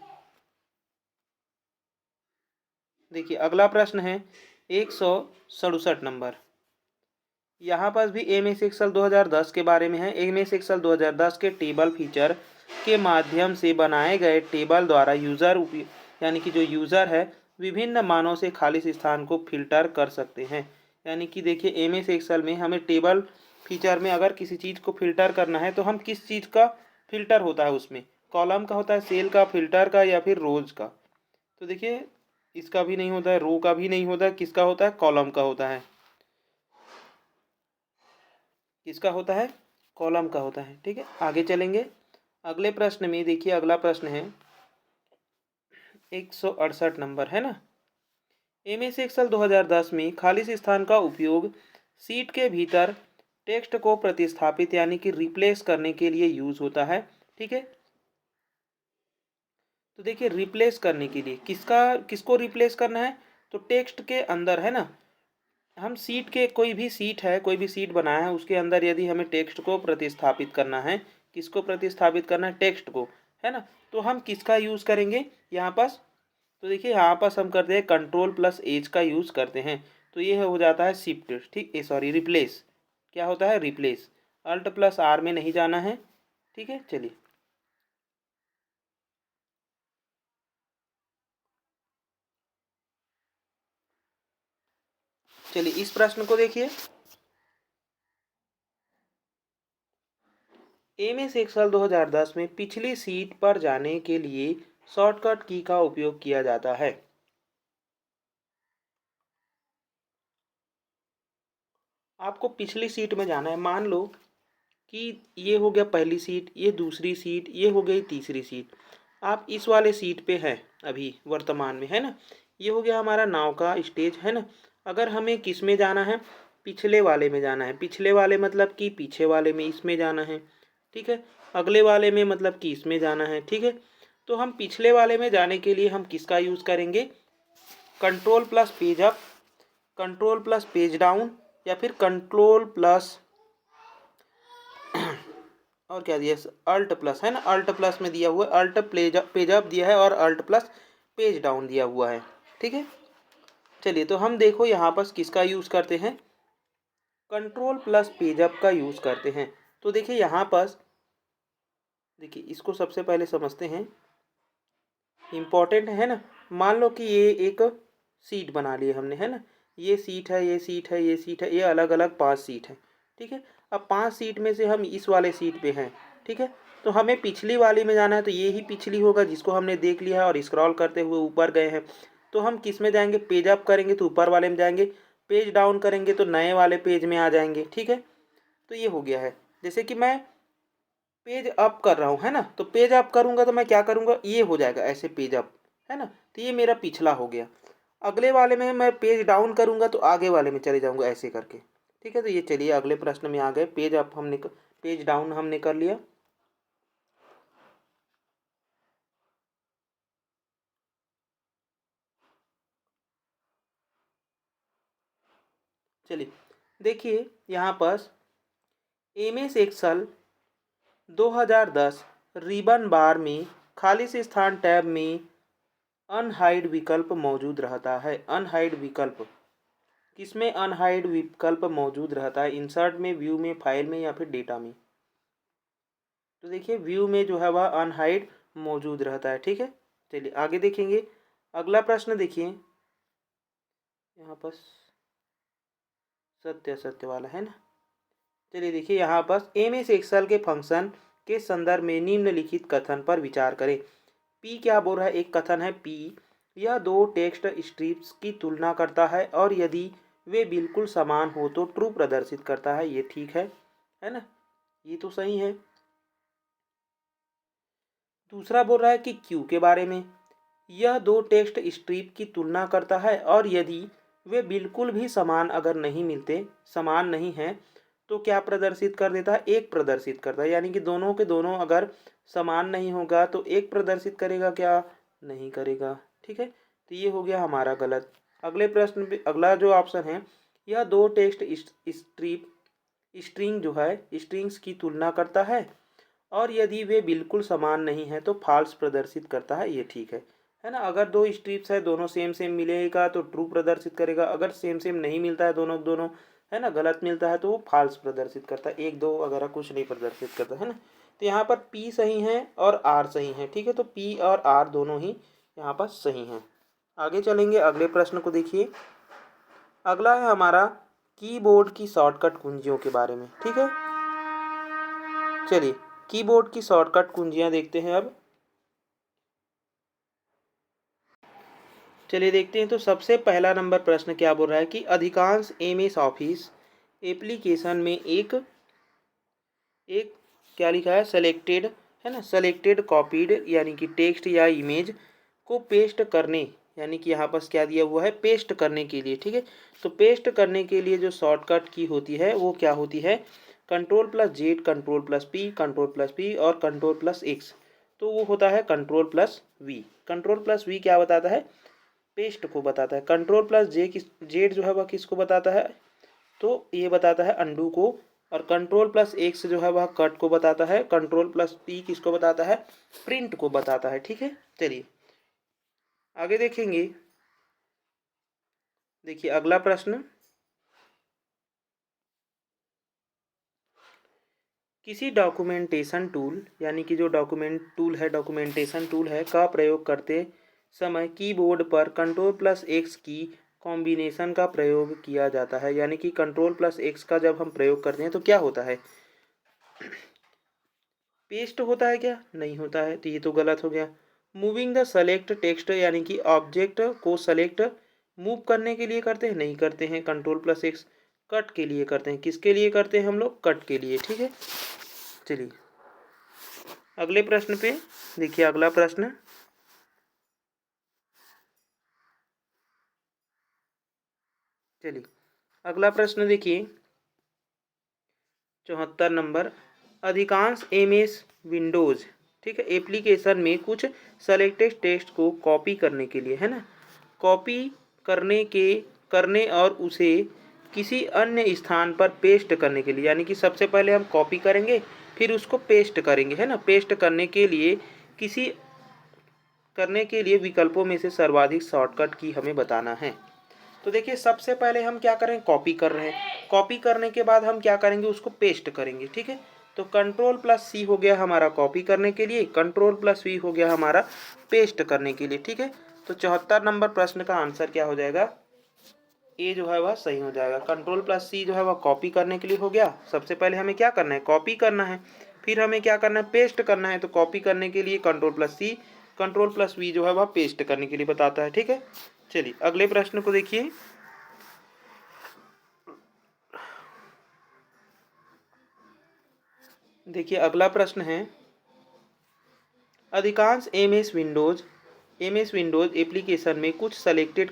देखिए अगला प्रश्न है 167 नंबर। यहाँ पर भी MS एक्सेल 2010 के बारे में है। MS एक्सेल 2010 के टेबल फीचर के माध्यम से बनाए गए टेबल द्वारा यूज़र यानी कि जो यूज़र है विभिन्न मानों से खाली स्थान को फिल्टर कर सकते हैं। यानी कि देखिए MS एक्सेल में हमें टेबल फीचर में अगर किसी चीज़ को फिल्टर करना है तो हम किस चीज़ का फिल्टर होता है उसमें? कॉलम का होता है, सेल का, फिल्टर का या फिर रोज का? तो देखिए इसका भी नहीं होता है, रो का भी नहीं होता है, किसका होता है? कॉलम का होता है। किसका होता है? कॉलम का होता है। ठीक है, आगे चलेंगे। अगले प्रश्न में देखिए, अगला प्रश्न है 168 नंबर, है ना। MS एक्सेल 2010 में खाली स्थान का उपयोग सीट के भीतर टेक्स्ट को प्रतिस्थापित यानी कि रिप्लेस करने के लिए यूज होता है। ठीक है, तो देखिए रिप्लेस करने के लिए किसको रिप्लेस करना है? तो टेक्स्ट के अंदर, है ना, हम सीट के, कोई भी सीट है, कोई भी सीट बनाया है उसके अंदर यदि हमें टेक्स्ट को प्रतिस्थापित करना है, किसको प्रतिस्थापित करना है? टेक्स्ट को, है ना, तो हम किसका यूज़ करेंगे यहाँ पास? तो देखिए यहाँ पास हम करते हैं कंट्रोल प्लस एज का यूज़ करते हैं, तो ये हो जाता है शिफ्ट, ठीक है, सॉरी रिप्लेस। क्या होता है? रिप्लेस। अल्ट प्लस आर में नहीं जाना है। ठीक है, चलिए चलिए इस प्रश्न को देखिए। MS एक्सेल 2010 में पिछली सीट पर जाने के लिए शॉर्टकट की का उपयोग किया जाता है। आपको पिछली सीट में जाना है। मान लो कि ये हो गया पहली सीट, ये दूसरी सीट, ये हो गई तीसरी सीट। आप इस वाले सीट पे हैं अभी वर्तमान में, है ना। ये हो गया हमारा नाव का स्टेज, है ना। अगर हमें किस में जाना है, पिछले वाले में जाना है। पिछले वाले मतलब कि पीछे वाले में, इसमें जाना है, ठीक है। अगले वाले में मतलब कि इसमें जाना है, ठीक है। तो हम पिछले वाले में जाने के लिए हम किसका यूज़ करेंगे, control plus page up, control plus page down, या फिर कंट्रोल प्लस और क्या दिया, अल्ट प्लस, है ना। अल्ट प्लस में दिया हुआ है, अल्ट पेज अप दिया है और अल्ट प्लस पेज डाउन दिया हुआ है, ठीक है। चलिए तो हम देखो यहाँ पर किसका यूज़ करते हैं, कंट्रोल प्लस पेज अप का यूज़ करते हैं। तो देखिए यहाँ पर, देखिए इसको सबसे पहले समझते हैं, इम्पॉर्टेंट है ना। मान लो कि ये एक सीट बना लिए हमने, है ना। ये सीट है, ये सीट है, ये सीट है, ये अलग अलग 5 सीट है, ठीक है। अब 5 सीट में से हम इस वाले सीट पे हैं, ठीक है। तो हमें पिछली वाली में जाना है, तो ये ही पिछली होगा जिसको हमने देख लिया है और स्क्रॉल करते हुए ऊपर गए हैं। तो हम किस में जाएंगे, पेज अप करेंगे तो ऊपर वाले में जाएंगे, पेज डाउन करेंगे तो नए वाले पेज में आ जाएंगे, ठीक है। तो ये हो गया है। जैसे कि मैं पेज अप कर रहा हूँ, है ना, तो पेज अप करूँगा तो मैं क्या करूँगा, ये हो जाएगा ऐसे पेज अप, है ना। तो ये मेरा पिछला हो गया। अगले वाले में मैं पेज डाउन करूँगा तो आगे वाले में चले जाऊँगा ऐसे करके, ठीक है। तो ये चलिए अगले प्रश्न में आ गए, पेज अप हमने, पेज डाउन हमने कर लिया। चलिए देखिए यहाँ पर MS एक्सेल 2010 रिबन बार में खाली से स्थान टैब में अनहाइड विकल्प मौजूद रहता है। अनहाइड विकल्प किसमें अनहाइड विकल्प मौजूद रहता है, इंसर्ट में, व्यू में, फाइल में, या फिर डेटा में। तो देखिए व्यू में जो है वह अनहाइड मौजूद रहता है, ठीक है। चलिए आगे देखेंगे, अगला प्रश्न देखिए यहाँ पर, सत्य सत्य वाला है ना। चलिए देखिए यहाँ पर MS एक्सेल के फंक्शन के संदर्भ में निम्नलिखित कथन पर विचार करें। पी क्या बोल रहा है, एक कथन है पी, यह दो टेक्स्ट स्ट्रिप्स की तुलना करता है और यदि वे बिल्कुल समान हो तो ट्रू प्रदर्शित करता है। ये ठीक है ना, ये तो सही है। दूसरा बोल रहा है कि क्यू के बारे में, यह दो टेक्स्ट स्ट्रिप की तुलना करता है और यदि वे बिल्कुल भी समान अगर नहीं मिलते, समान नहीं हैं, तो क्या प्रदर्शित कर देता है, एक प्रदर्शित करता है। यानी कि दोनों के दोनों अगर समान नहीं होगा तो एक प्रदर्शित करेगा, क्या नहीं करेगा, ठीक है। तो ये हो गया हमारा गलत। अगले प्रश्न पे अगला जो ऑप्शन है, यह दो टेक्स्ट स्ट्रिप स्ट्रिंग जो है स्ट्रिंग्स की तुलना करता है और यदि वे बिल्कुल समान नहीं है तो फॉल्स प्रदर्शित करता है। ये ठीक है ना। अगर दो स्ट्रिप्स है, दोनों सेम सेम मिलेगा तो ट्रू प्रदर्शित करेगा, अगर सेम सेम नहीं मिलता है, दोनों दोनों है ना गलत मिलता है तो वो फॉल्स प्रदर्शित करता है, एक दो वगैरह कुछ नहीं प्रदर्शित करता, है ना। तो यहाँ पर P सही है और R सही है, ठीक है। तो P और R दोनों ही यहाँ पर सही हैं। आगे चलेंगे, अगले प्रश्न को देखिए। अगला है हमारा कीबोर्ड की शॉर्टकट कुंजियों के बारे में, ठीक है। चलिए कीबोर्ड की शॉर्टकट कुंजियाँ देखते हैं अब। चलिए देखते हैं। तो सबसे पहला नंबर प्रश्न क्या बोल रहा है कि अधिकांश MS ऑफिस एप्लीकेशन में एक एक क्या लिखा है, सेलेक्टेड, है ना, सेलेक्टेड कॉपीड यानी कि टेक्स्ट या इमेज को पेस्ट करने, यानी कि यहाँ पर क्या दिया हुआ है, पेस्ट करने के लिए, ठीक है। तो पेस्ट करने के लिए जो शॉर्टकट की होती है वो क्या होती है, control plus Z, control plus P, control plus P और कंट्रोल प्लस एक्स। तो वो होता है control plus V. Control plus V क्या बताता है, पेस्ट को बताता है। कंट्रोल प्लस जेड जो है वह किसको बताता है, तो ये बताता है अंडू को। और कंट्रोल प्लस एक्स जो है वह कट को बताता है। कंट्रोल प्लस पी किसको बताता है, प्रिंट को बताता है, ठीक है। चलिए आगे देखेंगे। देखिए अगला प्रश्न, किसी डॉक्यूमेंटेशन टूल, यानी कि जो डॉक्यूमेंटेशन टूल है का प्रयोग करते समय कीबोर्ड पर कंट्रोल प्लस एक्स की कॉम्बिनेशन का प्रयोग किया जाता है। यानी कि कंट्रोल प्लस एक्स का जब हम प्रयोग करते हैं तो क्या होता है, पेस्ट होता है, क्या नहीं होता है, तो ये तो गलत हो गया। मूविंग द सेलेक्ट टेक्स्ट, यानी कि ऑब्जेक्ट को सेलेक्ट मूव करने के लिए करते हैं, नहीं करते हैं, कंट्रोल प्लस एक्स। कट के लिए करते हैं, किसके लिए करते हैं हम लोग, कट के लिए, ठीक है। चलिए अगले प्रश्न पे देखिए, अगला प्रश्न, चलिए अगला प्रश्न देखिए 74 नंबर। अधिकांश एमएस विंडोज़, ठीक है, एप्लीकेशन में कुछ सेलेक्टेड टेक्स्ट को कॉपी करने के लिए, है ना, कॉपी करने और उसे किसी अन्य स्थान पर पेस्ट करने के लिए, यानी कि सबसे पहले हम कॉपी करेंगे फिर उसको पेस्ट करेंगे, है ना, पेस्ट करने के लिए विकल्पों में से सर्वाधिक शॉर्टकट की हमें बताना है। तो देखिए सबसे पहले हम क्या करें, कॉपी कर रहे हैं, कॉपी करने के बाद हम क्या करेंगे, उसको पेस्ट करेंगे, ठीक है। तो कंट्रोल प्लस सी हो गया हमारा कॉपी करने के लिए, कंट्रोल प्लस वी हो गया हमारा पेस्ट करने के लिए, ठीक है। तो 74 नंबर प्रश्न का आंसर क्या हो जाएगा, ए जो है वह सही हो जाएगा। कंट्रोल प्लस सी जो है वह कॉपी करने के लिए हो गया। सबसे पहले हमें क्या करना है, कॉपी करना है, फिर हमें क्या करना है, पेस्ट करना है। तो कॉपी करने के लिए control plus C, control plus V जो है वह पेस्ट करने के लिए बताता है, ठीक है। चलिए अगले प्रश्न को देखिए। देखिए अगला प्रश्न है, अधिकांश एमएस विंडोज एप्लीकेशन में कुछ सेलेक्टेड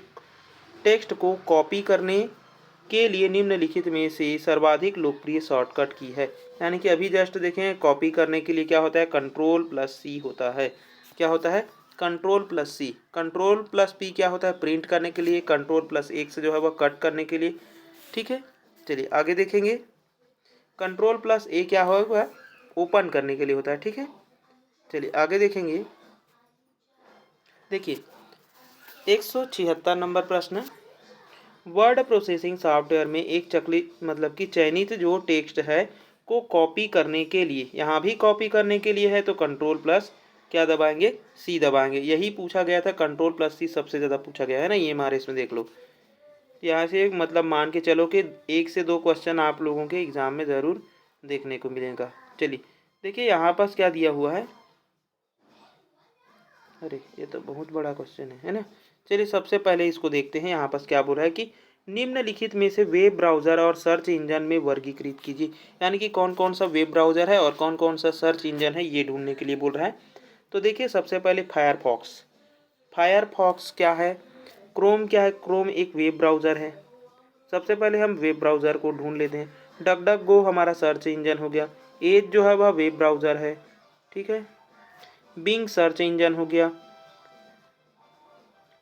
टेक्स्ट को कॉपी करने के लिए निम्नलिखित में से सर्वाधिक लोकप्रिय शॉर्टकट की है। यानी कि अभी जस्ट देखें, कॉपी करने के लिए क्या होता है, कंट्रोल प्लस सी होता है। क्या होता है, control plus C. Control plus P क्या होता है, प्रिंट करने के लिए। कंट्रोल प्लस एक से जो है वह कट करने के लिए, ठीक है। चलिए आगे देखेंगे, कंट्रोल प्लस ए क्या होगा, ओपन करने के लिए होता है, ठीक है। चलिए आगे देखेंगे, देखिए 176 नंबर प्रश्न। वर्ड प्रोसेसिंग सॉफ्टवेयर में एक मतलब कि चयनित जो टेक्स्ट है को कॉपी करने के लिए, यहाँ भी कॉपी करने के लिए है तो कंट्रोल प्लस क्या दबाएंगे, सी दबाएंगे। यही पूछा गया था, कंट्रोल प्लस सी सबसे ज़्यादा पूछा गया है ना, ये हमारे इसमें देख लो। यहाँ से मतलब मान के चलो कि 1 से 2 क्वेश्चन आप लोगों के एग्ज़ाम में ज़रूर देखने को मिलेगा। चलिए देखिए यहाँ पास क्या दिया हुआ है, अरे ये तो बहुत बड़ा क्वेश्चन है ना। चलिए सबसे पहले इसको देखते हैं, यहाँ पास क्या बोल रहा है कि निम्नलिखित में से वेब ब्राउज़र और सर्च इंजन में वर्गीकृत कीजिए। यानी कि कौन कौन सा वेब ब्राउज़र है और कौन कौन सा सर्च इंजन है, ये ढूंढने के लिए बोल रहा है। तो देखिए सबसे पहले फायरफॉक्स। फायरफॉक्स क्या है, क्रोम क्या है, क्रोम एक वेब ब्राउज़र है। सबसे पहले हम वेब ब्राउज़र को ढूंढ लेते हैं। डक डक गो हमारा सर्च इंजन हो गया। एज जो है वह वेब ब्राउज़र है, ठीक है। बिंग सर्च इंजन हो गया।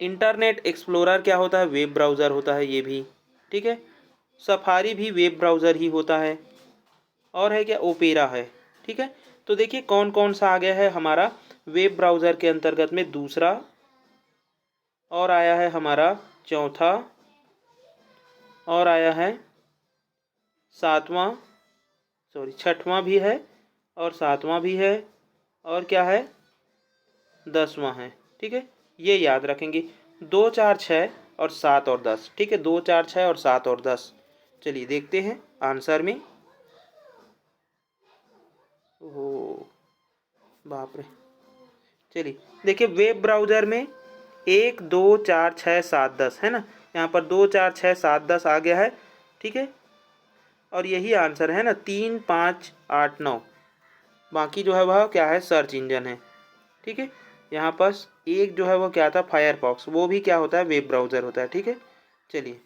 इंटरनेट एक्सप्लोरर क्या होता है, वेब ब्राउज़र होता है ये भी, ठीक है। सफारी भी वेब ब्राउज़र ही होता है। और है क्या, ओपेरा है, ठीक है। तो देखिए कौन कौन सा आ गया है हमारा वेब ब्राउज़र के अंतर्गत में, दूसरा, और आया है हमारा चौथा, और आया है सातवां, सॉरी छठवां भी है, और सातवां भी है, और क्या है, 10वां है, ठीक है। ये याद रखेंगे, 2 4 6 और 7 और 10, ठीक है। 2 4 6 और 7 और 10। चलिए देखते हैं आंसर में। ओह बाप रे, चलिए देखिए वेब ब्राउज़र में 1 2 4 6 7 10 है ना, यहाँ पर 2 4 6 7 10 आ गया है, ठीक है। और यही आंसर है ना, 3 5 8 9। बाकी जो है वह क्या है, सर्च इंजन है, ठीक है। यहाँ पास एक जो है वो क्या था, फायरफॉक्स, वो भी क्या होता है, वेब ब्राउज़र होता है, ठीक है। चलिए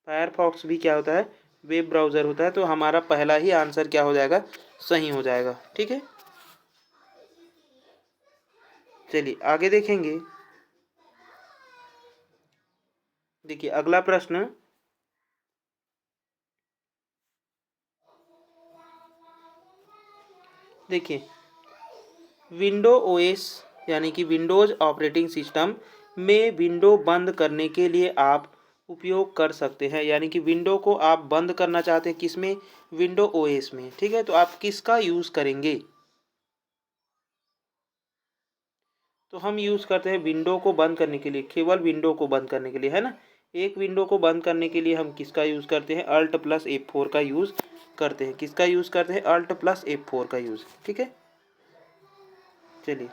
फायरफॉक्स भी क्या होता है, वेब ब्राउज़र होता है। तो हमारा पहला ही आंसर क्या हो जाएगा, सही हो जाएगा, ठीक है। चलिए आगे देखेंगे, देखिए अगला प्रश्न, देखिए विंडो ओएस यानी कि विंडोज़ ऑपरेटिंग सिस्टम में विंडो बंद करने के लिए आप उपयोग कर सकते हैं। यानी कि विंडो को आप बंद करना चाहते हैं किस में, विंडो ओएस में, ठीक है। तो आप किसका यूज़ करेंगे, तो हम यूज़ करते हैं विंडो को बंद करने के लिए, केवल विंडो को बंद करने के लिए, है ना। एक विंडो को बंद करने के लिए हम किसका यूज़ करते हैं, अल्ट प्लस F4 का यूज़ करते हैं। किसका यूज़ करते हैं, अल्ट प्लस F4 का यूज़, ठीक है। चलिए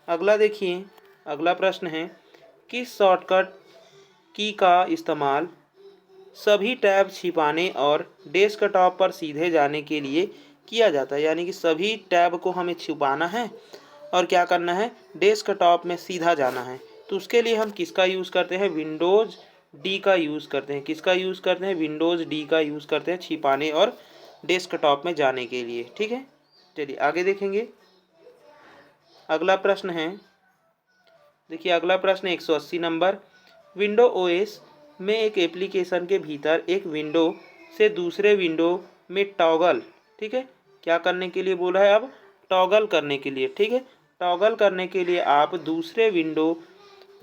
अगला देखिए, अगला प्रश्न है, किस शॉर्टकट की का इस्तेमाल सभी टैब छिपाने और डेस्कटॉप पर सीधे जाने के लिए किया जाता है, यानी कि सभी टैब को हमें छुपाना है और क्या करना है, डेस्कटॉप में सीधा जाना है। तो उसके लिए हम किसका यूज़ करते हैं, विंडोज़ डी का यूज़ करते हैं। किसका यूज़ करते हैं, विंडोज़ डी का यूज़ करते हैं छिपाने और डेस्कटॉप में जाने के लिए। ठीक है, चलिए आगे देखेंगे। अगला प्रश्न है, देखिए अगला प्रश्न 180 नंबर। विंडो ओएस में एक एप्लीकेशन के भीतर एक विंडो से दूसरे विंडो में टॉगल, ठीक है, क्या करने के लिए बोला है, अब टॉगल करने के लिए। ठीक है, टॉगल करने के लिए आप दूसरे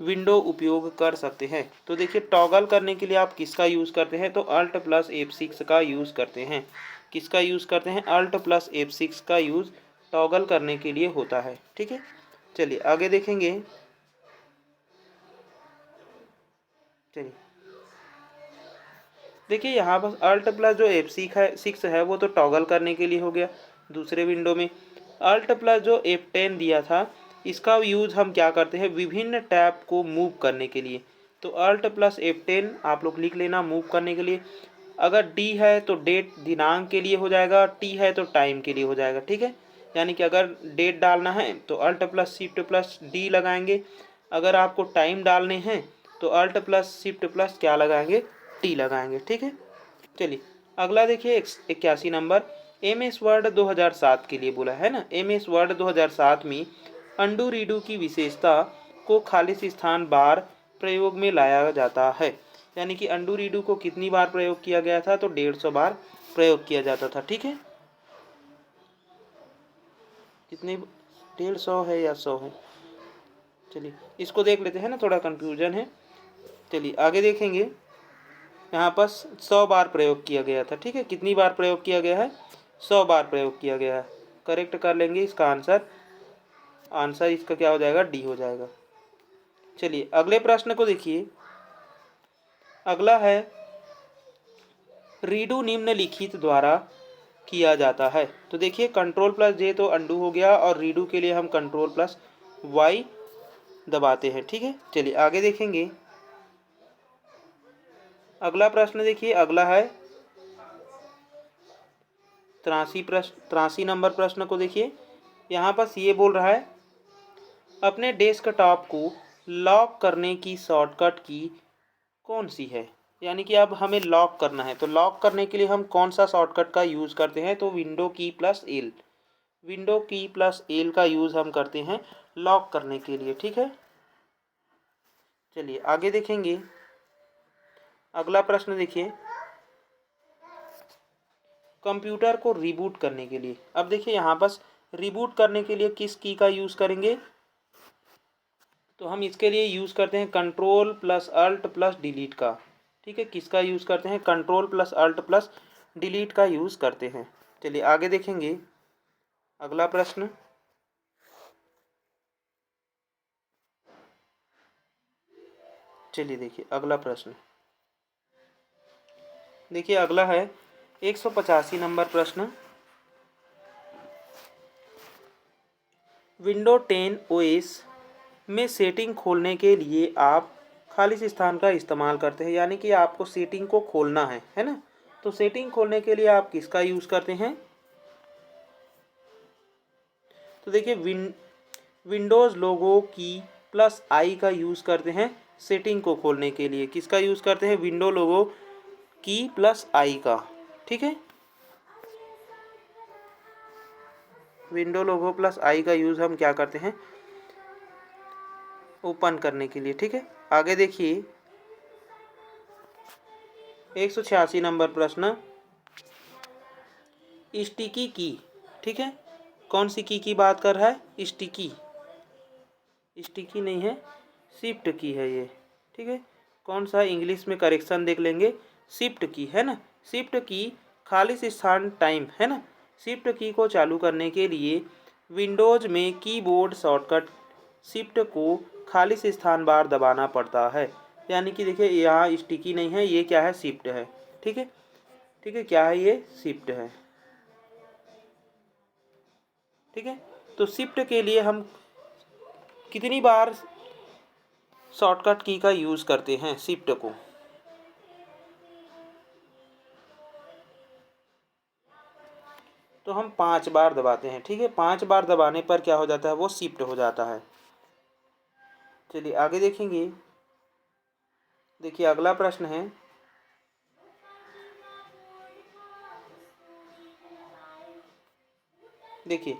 विंडो उपयोग कर सकते हैं। तो देखिए टॉगल करने के लिए आप किसका यूज़ करते हैं, तो अल्ट प्लस F6 का यूज़ करते हैं। किसका यूज़ करते हैं, अल्ट प्लस F6 का यूज़ टॉगल करने के लिए होता है। ठीक है, चलिए आगे देखेंगे। चलिए देखिए यहाँ पर अल्ट प्लस जो F6 है वो तो टॉगल करने के लिए हो गया दूसरे विंडो में। अल्ट प्लस जो F10 दिया था इसका यूज़ हम क्या करते हैं, विभिन्न टैब को मूव करने के लिए। तो अल्ट प्लस F10 आप लोग लिख लेना मूव करने के लिए। अगर डी है तो डेट दिनांक के लिए हो जाएगा, टी है तो टाइम के लिए हो जाएगा। ठीक है, यानी कि अगर डेट डालना है तो alt plus shift plus D लगाएंगे, अगर आपको टाइम डालने हैं तो अल्ट प्लस शिफ्ट प्लस क्या लगाएंगे, टी लगाएंगे। ठीक है, चलिए अगला देखिए 81 नंबर। एम एस वर्ड 2007 के लिए बोला है ना। एम एस वर्ड 2007 में अंडू रीडू की विशेषता को खालिश स्थान बार प्रयोग में लाया जाता है, यानी कि अंडू रीडू को कितनी बार प्रयोग किया गया था, तो 150 बार प्रयोग किया जाता था। ठीक है, कितने, 150 है या 100 है, चलिए इसको देख लेते हैं ना, थोड़ा कन्फ्यूजन है। चलिए आगे देखेंगे। यहाँ पर 100 बार प्रयोग किया गया था। ठीक है, कितनी बार प्रयोग किया गया है, 100 बार प्रयोग किया गया है। करेक्ट कर लेंगे इसका आंसर, आंसर इसका क्या हो जाएगा, डी हो जाएगा। चलिए अगले प्रश्न को देखिए। अगला है, रीडू निम्नलिखित द्वारा किया जाता है। तो देखिए कंट्रोल प्लस जे तो अंडू हो गया और रीडू के लिए हम कंट्रोल प्लस वाई दबाते हैं। ठीक है, चलिए आगे देखेंगे। अगला प्रश्न देखिए, अगला है 83 नंबर प्रश्न को देखिए। यहाँ पर ये बोल रहा है, अपने डेस्कटॉप को लॉक करने की शॉर्टकट की कौन सी है, यानी कि अब हमें लॉक करना है तो लॉक करने के लिए हम कौन सा शॉर्टकट का यूज़ करते हैं, तो विंडो की प्लस एल, विंडो की प्लस एल का यूज़ हम करते हैं लॉक करने के लिए। ठीक है, चलिए आगे देखेंगे। अगला प्रश्न देखिए, कंप्यूटर को रिबूट करने के लिए। अब देखिए यहाँ पर रिबूट करने के लिए किस की का यूज़ करेंगे, तो हम इसके लिए यूज़ करते हैं control plus alt plus delete का। ठीक है, किसका यूज़ करते हैं, control plus alt plus delete का यूज़ करते हैं। चलिए आगे देखेंगे। अगला प्रश्न, चलिए देखिए अगला प्रश्न, देखिए अगला है 185 नंबर प्रश्न। विंडो 10 ओएस में सेटिंग खोलने के लिए आप खालिश स्थान का इस्तेमाल करते हैं, यानी कि आपको सेटिंग को खोलना है ना। तो सेटिंग खोलने के लिए आप किसका यूज़ करते हैं, तो देखिए विंडोज़ लोगो की प्लस आई का यूज़ करते हैं सेटिंग को खोलने के लिए। किसका यूज़ करते हैं, विंडो लोगो की प्लस आई का। ठीक है, विंडो लोगो प्लस आई का यूज़ हम क्या करते हैं, ओपन करने के लिए। ठीक है, आगे देखिए 186 नंबर प्रश्न, स्टिकी की। ठीक है, कौन सी की बात कर रहा है, स्टिकी, स्टिकी नहीं है, शिफ्ट की है ये। ठीक है, कौन सा इंग्लिश में करेक्शन देख लेंगे, शिफ्ट की है ना। शिफ्ट की खालिश स्थान टाइम है ना। शिफ्ट की को चालू करने के लिए विंडोज़ में कीबोर्ड शॉर्टकट शिफ्ट को खालिश स्थान बार दबाना पड़ता है, यानी कि देखिए यहाँ स्टिकी नहीं है, ये क्या है, शिफ्ट है। ठीक है, ठीक है, क्या है ये, शिफ्ट है। ठीक है, तो शिफ्ट के लिए हम कितनी बार शॉर्टकट की का यूज़ करते हैं, शिफ्ट को, तो हम 5 बार दबाते हैं, ठीक है। 5 बार दबाने पर क्या हो जाता है, वो शिफ्ट हो जाता है। चलिए आगे देखेंगे। देखिए अगला प्रश्न है, देखिए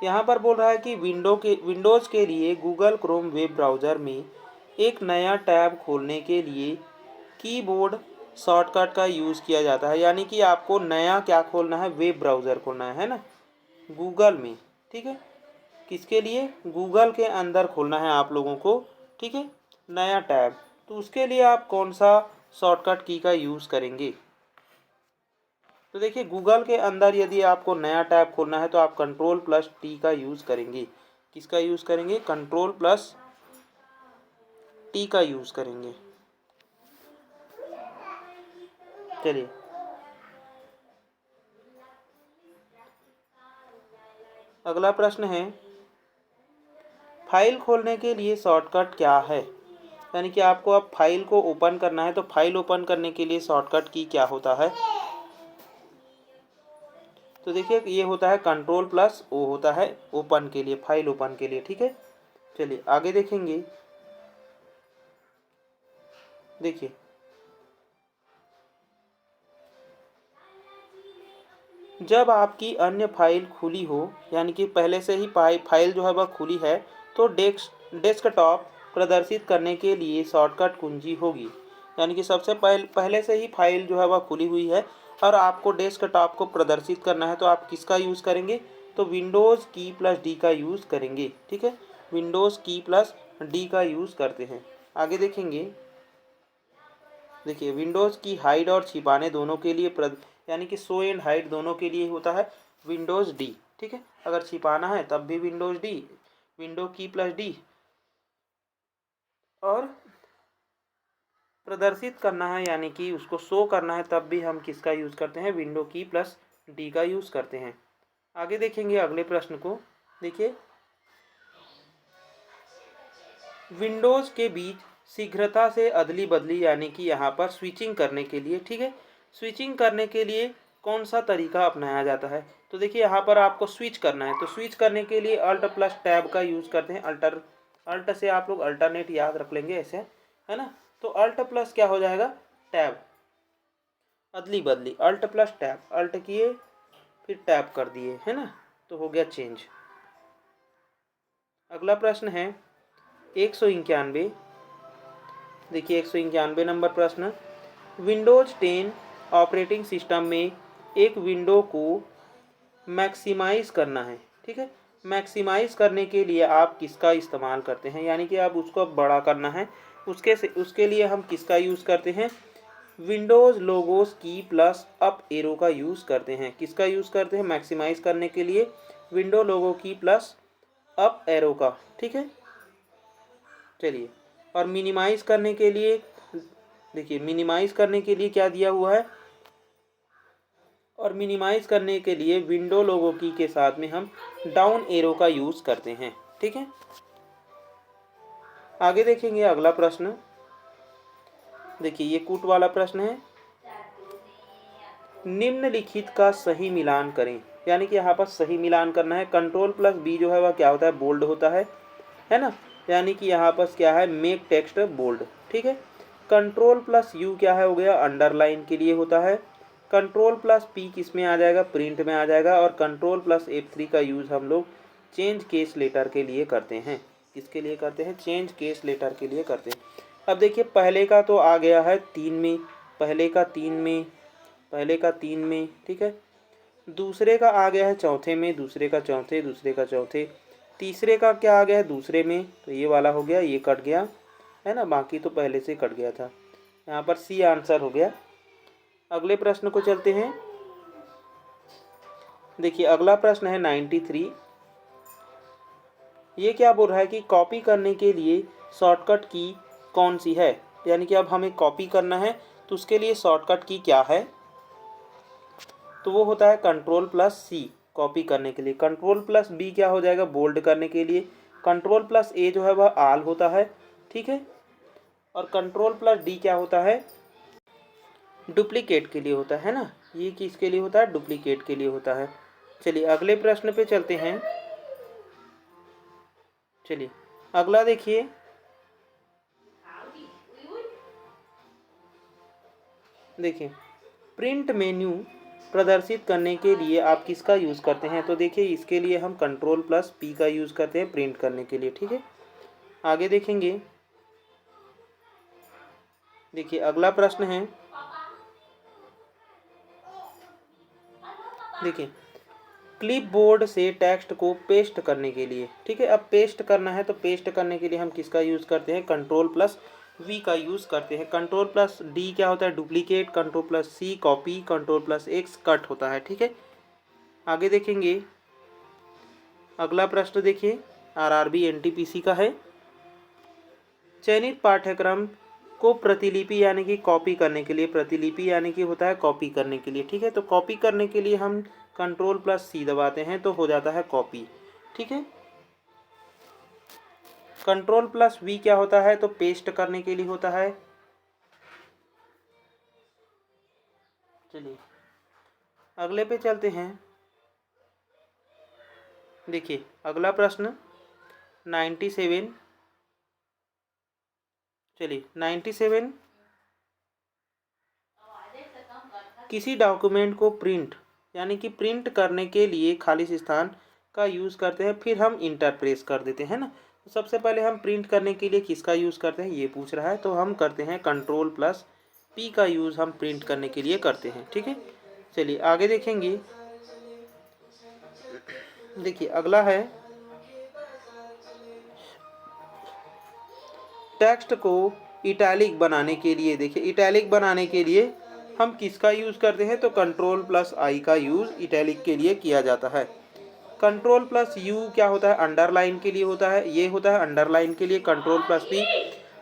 यहाँ पर बोल रहा है कि विंडोज़ के लिए गूगल क्रोम वेब ब्राउज़र में एक नया टैब खोलने के लिए कीबोर्ड शॉर्टकट का यूज़ किया जाता है। यानी कि आपको नया क्या खोलना है, वेब ब्राउज़र खोलना है ना, गूगल में, ठीक है। किसके लिए, गूगल के अंदर खोलना है आप लोगों को, ठीक है, नया टैब। तो उसके लिए आप कौन सा शॉर्टकट की का यूज़ करेंगे। तो देखिए गूगल के अंदर यदि आपको नया टैब खोलना है तो आप कंट्रोल+T का यूज़ करेंगे। किसका यूज़ करेंगे, कंट्रोल+T का यूज़ करेंगे। चलिए अगला प्रश्न है, फाइल खोलने के लिए शॉर्टकट क्या है। यानी कि आपको अब फाइल को ओपन करना है, तो फाइल ओपन करने के लिए शॉर्टकट की क्या होता है। तो देखिए ये होता है कंट्रोल+O होता है ओपन के लिए, फाइल ओपन के लिए, ठीक है। चलिए आगे देखेंगे। देखिए जब आपकी अन्य फाइल खुली हो, यानी कि पहले से ही फाइल जो है वह खुली है, तो डेस्कटॉप प्रदर्शित करने के लिए शॉर्टकट कुंजी होगी। यानी कि सबसे पहले से ही फाइल जो है वह खुली हुई है और आपको डेस्कटॉप को प्रदर्शित करना है, तो आप किसका यूज़ करेंगे, तो विंडोज़ की प्लस डी का यूज़ करेंगे, ठीक है। विंडोज़ की प्लस डी का यूज़ करते हैं। आगे देखेंगे। देखिए विंडोज़ की हाइड और छिपाने दोनों के लिए यानी कि शो एंड हाइड दोनों के लिए होता है विंडोज़ डी, ठीक है। अगर छिपाना है तब भी विंडोज़ डी, विंडो की प्लस डी, और प्रदर्शित करना है यानी कि उसको शो करना है तब भी हम किसका यूज़ करते हैं, विंडो की प्लस डी का यूज़ करते हैं। आगे देखेंगे अगले प्रश्न को। देखिए विंडोज़ के बीच शीघ्रता से अदली बदली यानी कि यहाँ पर स्विचिंग करने के लिए, ठीक है, स्विचिंग करने के लिए कौन सा तरीका अपनाया जाता है। तो देखिए यहाँ पर आपको स्विच करना है, तो स्विच करने के लिए Alt+Tab का यूज़ करते हैं। अल्ट से आप लोग अल्टरनेट याद रख लेंगे ऐसे, है ना। तो अल्ट प्लस क्या हो जाएगा, टैब, अदली बदली, Alt+Tab, अल्ट किए फिर टैब कर दिए, है ना, तो हो गया चेंज। अगला प्रश्न है 191। देखिए 191 नंबर प्रश्न, विंडोज़ 10 ऑपरेटिंग सिस्टम में एक विंडो को मैक्सिमाइज़ करना है, ठीक है। मैक्सिमाइज़ करने के लिए आप किसका इस्तेमाल करते हैं, यानी कि आप उसको बड़ा करना है, उसके लिए हम किसका यूज़ करते हैं, विंडोज़ लोगोस की प्लस अप एरो का यूज़ करते हैं। किसका यूज़ करते हैं मैक्सिमाइज़ करने के लिए, विंडो लोगो की प्लस अप एरो का, ठीक है। चलिए और मिनिमाइज़ करने के लिए, देखिए मिनिमाइज़ करने के लिए क्या दिया हुआ है, और मिनिमाइज़ करने के लिए विंडो लोगो की के साथ में हम डाउन एरो का यूज़ करते हैं, ठीक है। आगे देखेंगे अगला प्रश्न। देखिए ये कूट वाला प्रश्न है, निम्नलिखित का सही मिलान करें। यानी कि यहाँ पर सही मिलान करना है। कंट्रोल+B जो है वह क्या होता है, बोल्ड होता है ना। यानी कि यहाँ पर क्या है, मेक टेक्स्ट बोल्ड, ठीक है। कंट्रोल+U क्या है, हो गया अंडरलाइन के लिए होता है। कंट्रोल+P किस में आ जाएगा, प्रिंट में आ जाएगा। और कंट्रोल+F3 का यूज़ हम लोग चेंज केस लेटर के लिए करते हैं। किसके लिए करते हैं, चेंज केस लेटर के लिए करते हैं। अब देखिए पहले का तो आ गया है 3 में, पहले का 3 में, पहले का 3 में, ठीक है। दूसरे का आ गया है चौथे में, दूसरे का चौथे, दूसरे का चौथे। तीसरे का क्या आ गया है, दूसरे में, तो ये वाला हो गया, ये कट गया, है ना, बाकी तो पहले से कट गया था। यहाँ पर सी आंसर हो गया। अगले प्रश्न को चलते हैं। देखिए अगला प्रश्न है 93। ये क्या बोल रहा है कि कॉपी करने के लिए शॉर्टकट की कौन सी है। यानी कि अब हमें कॉपी करना है तो उसके लिए शॉर्टकट की क्या है, तो वो होता है कंट्रोल+C कॉपी करने के लिए। कंट्रोल+B क्या हो जाएगा, बोल्ड करने के लिए। कंट्रोल+A जो है वह आल होता है, ठीक है। और कंट्रोल+D क्या होता है, डुप्लीकेट के लिए होता है ना। ये किसके लिए होता है, डुप्लीकेट के लिए होता है। चलिए अगले प्रश्न पे चलते हैं। चलिए अगला देखिए, देखिए प्रिंट मेन्यू प्रदर्शित करने के लिए आप किसका यूज़ करते हैं? तो देखिए इसके लिए हम Ctrl+P का यूज़ करते हैं प्रिंट करने के लिए, ठीक है। आगे देखेंगे, देखिए अगला प्रश्न है, देखिए क्लिपबोर्ड से टेक्स्ट को पेस्ट करने के लिए, ठीक है। अब पेस्ट करना है तो पेस्ट करने के लिए हम किसका यूज़ करते हैं? Ctrl+V का यूज़ करते हैं। Ctrl+D क्या होता है? Duplicate. Ctrl+C copy. Ctrl+X cut होता है, ठीक है। आगे देखेंगे, अगला प्रश्न देखिए RRB NTPC का है। चयनित पाठ्यक्रम को प्रतिलिपि यानी कि कॉपी करने के लिए, प्रतिलिपि यानी कि होता है कॉपी करने के लिए, ठीक है। तो कॉपी करने के लिए हम Ctrl+C दबाते हैं तो हो जाता है कॉपी, ठीक है। Ctrl+V क्या होता है? तो पेस्ट करने के लिए होता है। चलिए अगले पे चलते हैं। देखिए अगला प्रश्न 97। चलिए 97, किसी डॉक्यूमेंट को प्रिंट यानी कि प्रिंट करने के लिए खाली स्थान का यूज़ करते हैं, फिर हम इंटर प्रेस कर देते हैं ना। तो सबसे पहले हम प्रिंट करने के लिए किसका यूज़ करते हैं ये पूछ रहा है, तो हम करते हैं Ctrl+P का यूज़ हम प्रिंट करने के लिए करते हैं, ठीक है। चलिए आगे देखेंगे, देखिए अगला है, टेक्स्ट को इटैलिक बनाने के लिए, देखिए इटैलिक बनाने के लिए हम किसका यूज़ करते हैं? तो Ctrl+I का यूज़ इटैलिक के लिए किया जाता है। Ctrl+U क्या होता है? अंडरलाइन के लिए होता है, ये होता है अंडरलाइन के लिए। Ctrl+P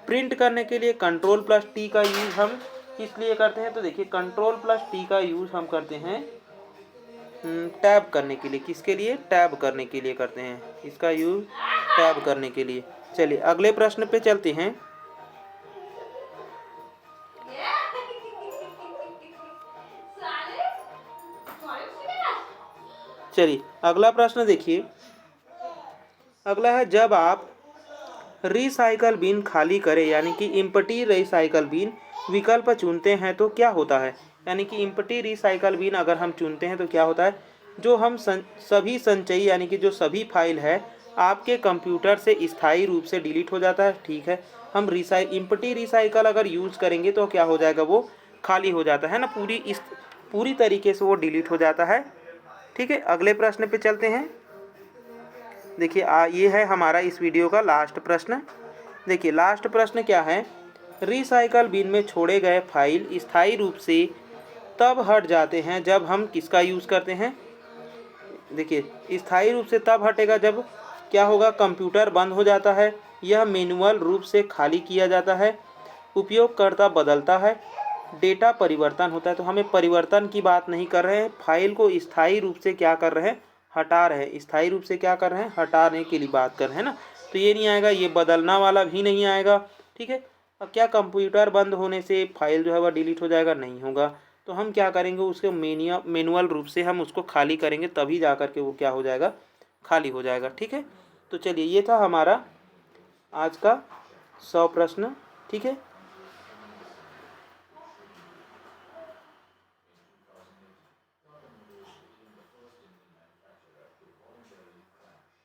प्रिंट करने के लिए। Ctrl+T का यूज़ हम किस लिए करते हैं? तो देखिए Ctrl+T का यूज़ हम करते हैं टैब करने के लिए। किसके लिए? टैब करने के लिए करते हैं, इसका यूज़ टैब करने के लिए। चलिए अगले प्रश्न पे चलते हैं। चलिए अगला प्रश्न देखिए, अगला है, जब आप रिसाइकल बिन खाली करें यानी कि इम्पटी रिसाइकल बिन विकल्प चुनते हैं तो क्या होता है? यानी कि इम्पटी रिसाइकल बिन अगर हम चुनते हैं तो क्या होता है? जो हम सभी संचयी यानी कि जो सभी फाइल है आपके कंप्यूटर से स्थायी रूप से डिलीट हो जाता है, ठीक है। हम इम्पटी रिसाइकल अगर यूज़ करेंगे तो क्या हो जाएगा? वो खाली हो जाता है ना, पूरी तरीके से वो डिलीट हो जाता है, ठीक है। अगले प्रश्न पे चलते हैं। देखिए ये है हमारा इस वीडियो का लास्ट प्रश्न। देखिए लास्ट प्रश्न क्या है? रिसाइकल बिन में छोड़े गए फाइल स्थायी रूप से तब हट जाते हैं जब हम किसका यूज़ करते हैं? देखिए स्थायी रूप से तब हटेगा जब क्या होगा? कंप्यूटर बंद हो जाता है, यह मैनुअल रूप से खाली किया जाता है, उपयोगकर्ता बदलता है, डेटा परिवर्तन होता है। तो हमें परिवर्तन की बात नहीं कर रहे हैं, फाइल को स्थायी रूप से क्या कर रहे हैं? हटा रहे हैं। स्थायी रूप से क्या कर रहे हैं? हटाने के लिए बात कर रहे हैं ना। तो ये नहीं आएगा, ये बदलना वाला भी नहीं आएगा, ठीक है। अब क्या कंप्यूटर बंद होने से फाइल जो है वह डिलीट हो जाएगा? नहीं होगा। तो हम क्या करेंगे? उसके मैनुअल रूप से हम उसको खाली करेंगे, तभी जा कर के वो क्या हो जाएगा? खाली हो जाएगा, ठीक है। तो चलिए ये था हमारा आज का 100 प्रश्न, ठीक है।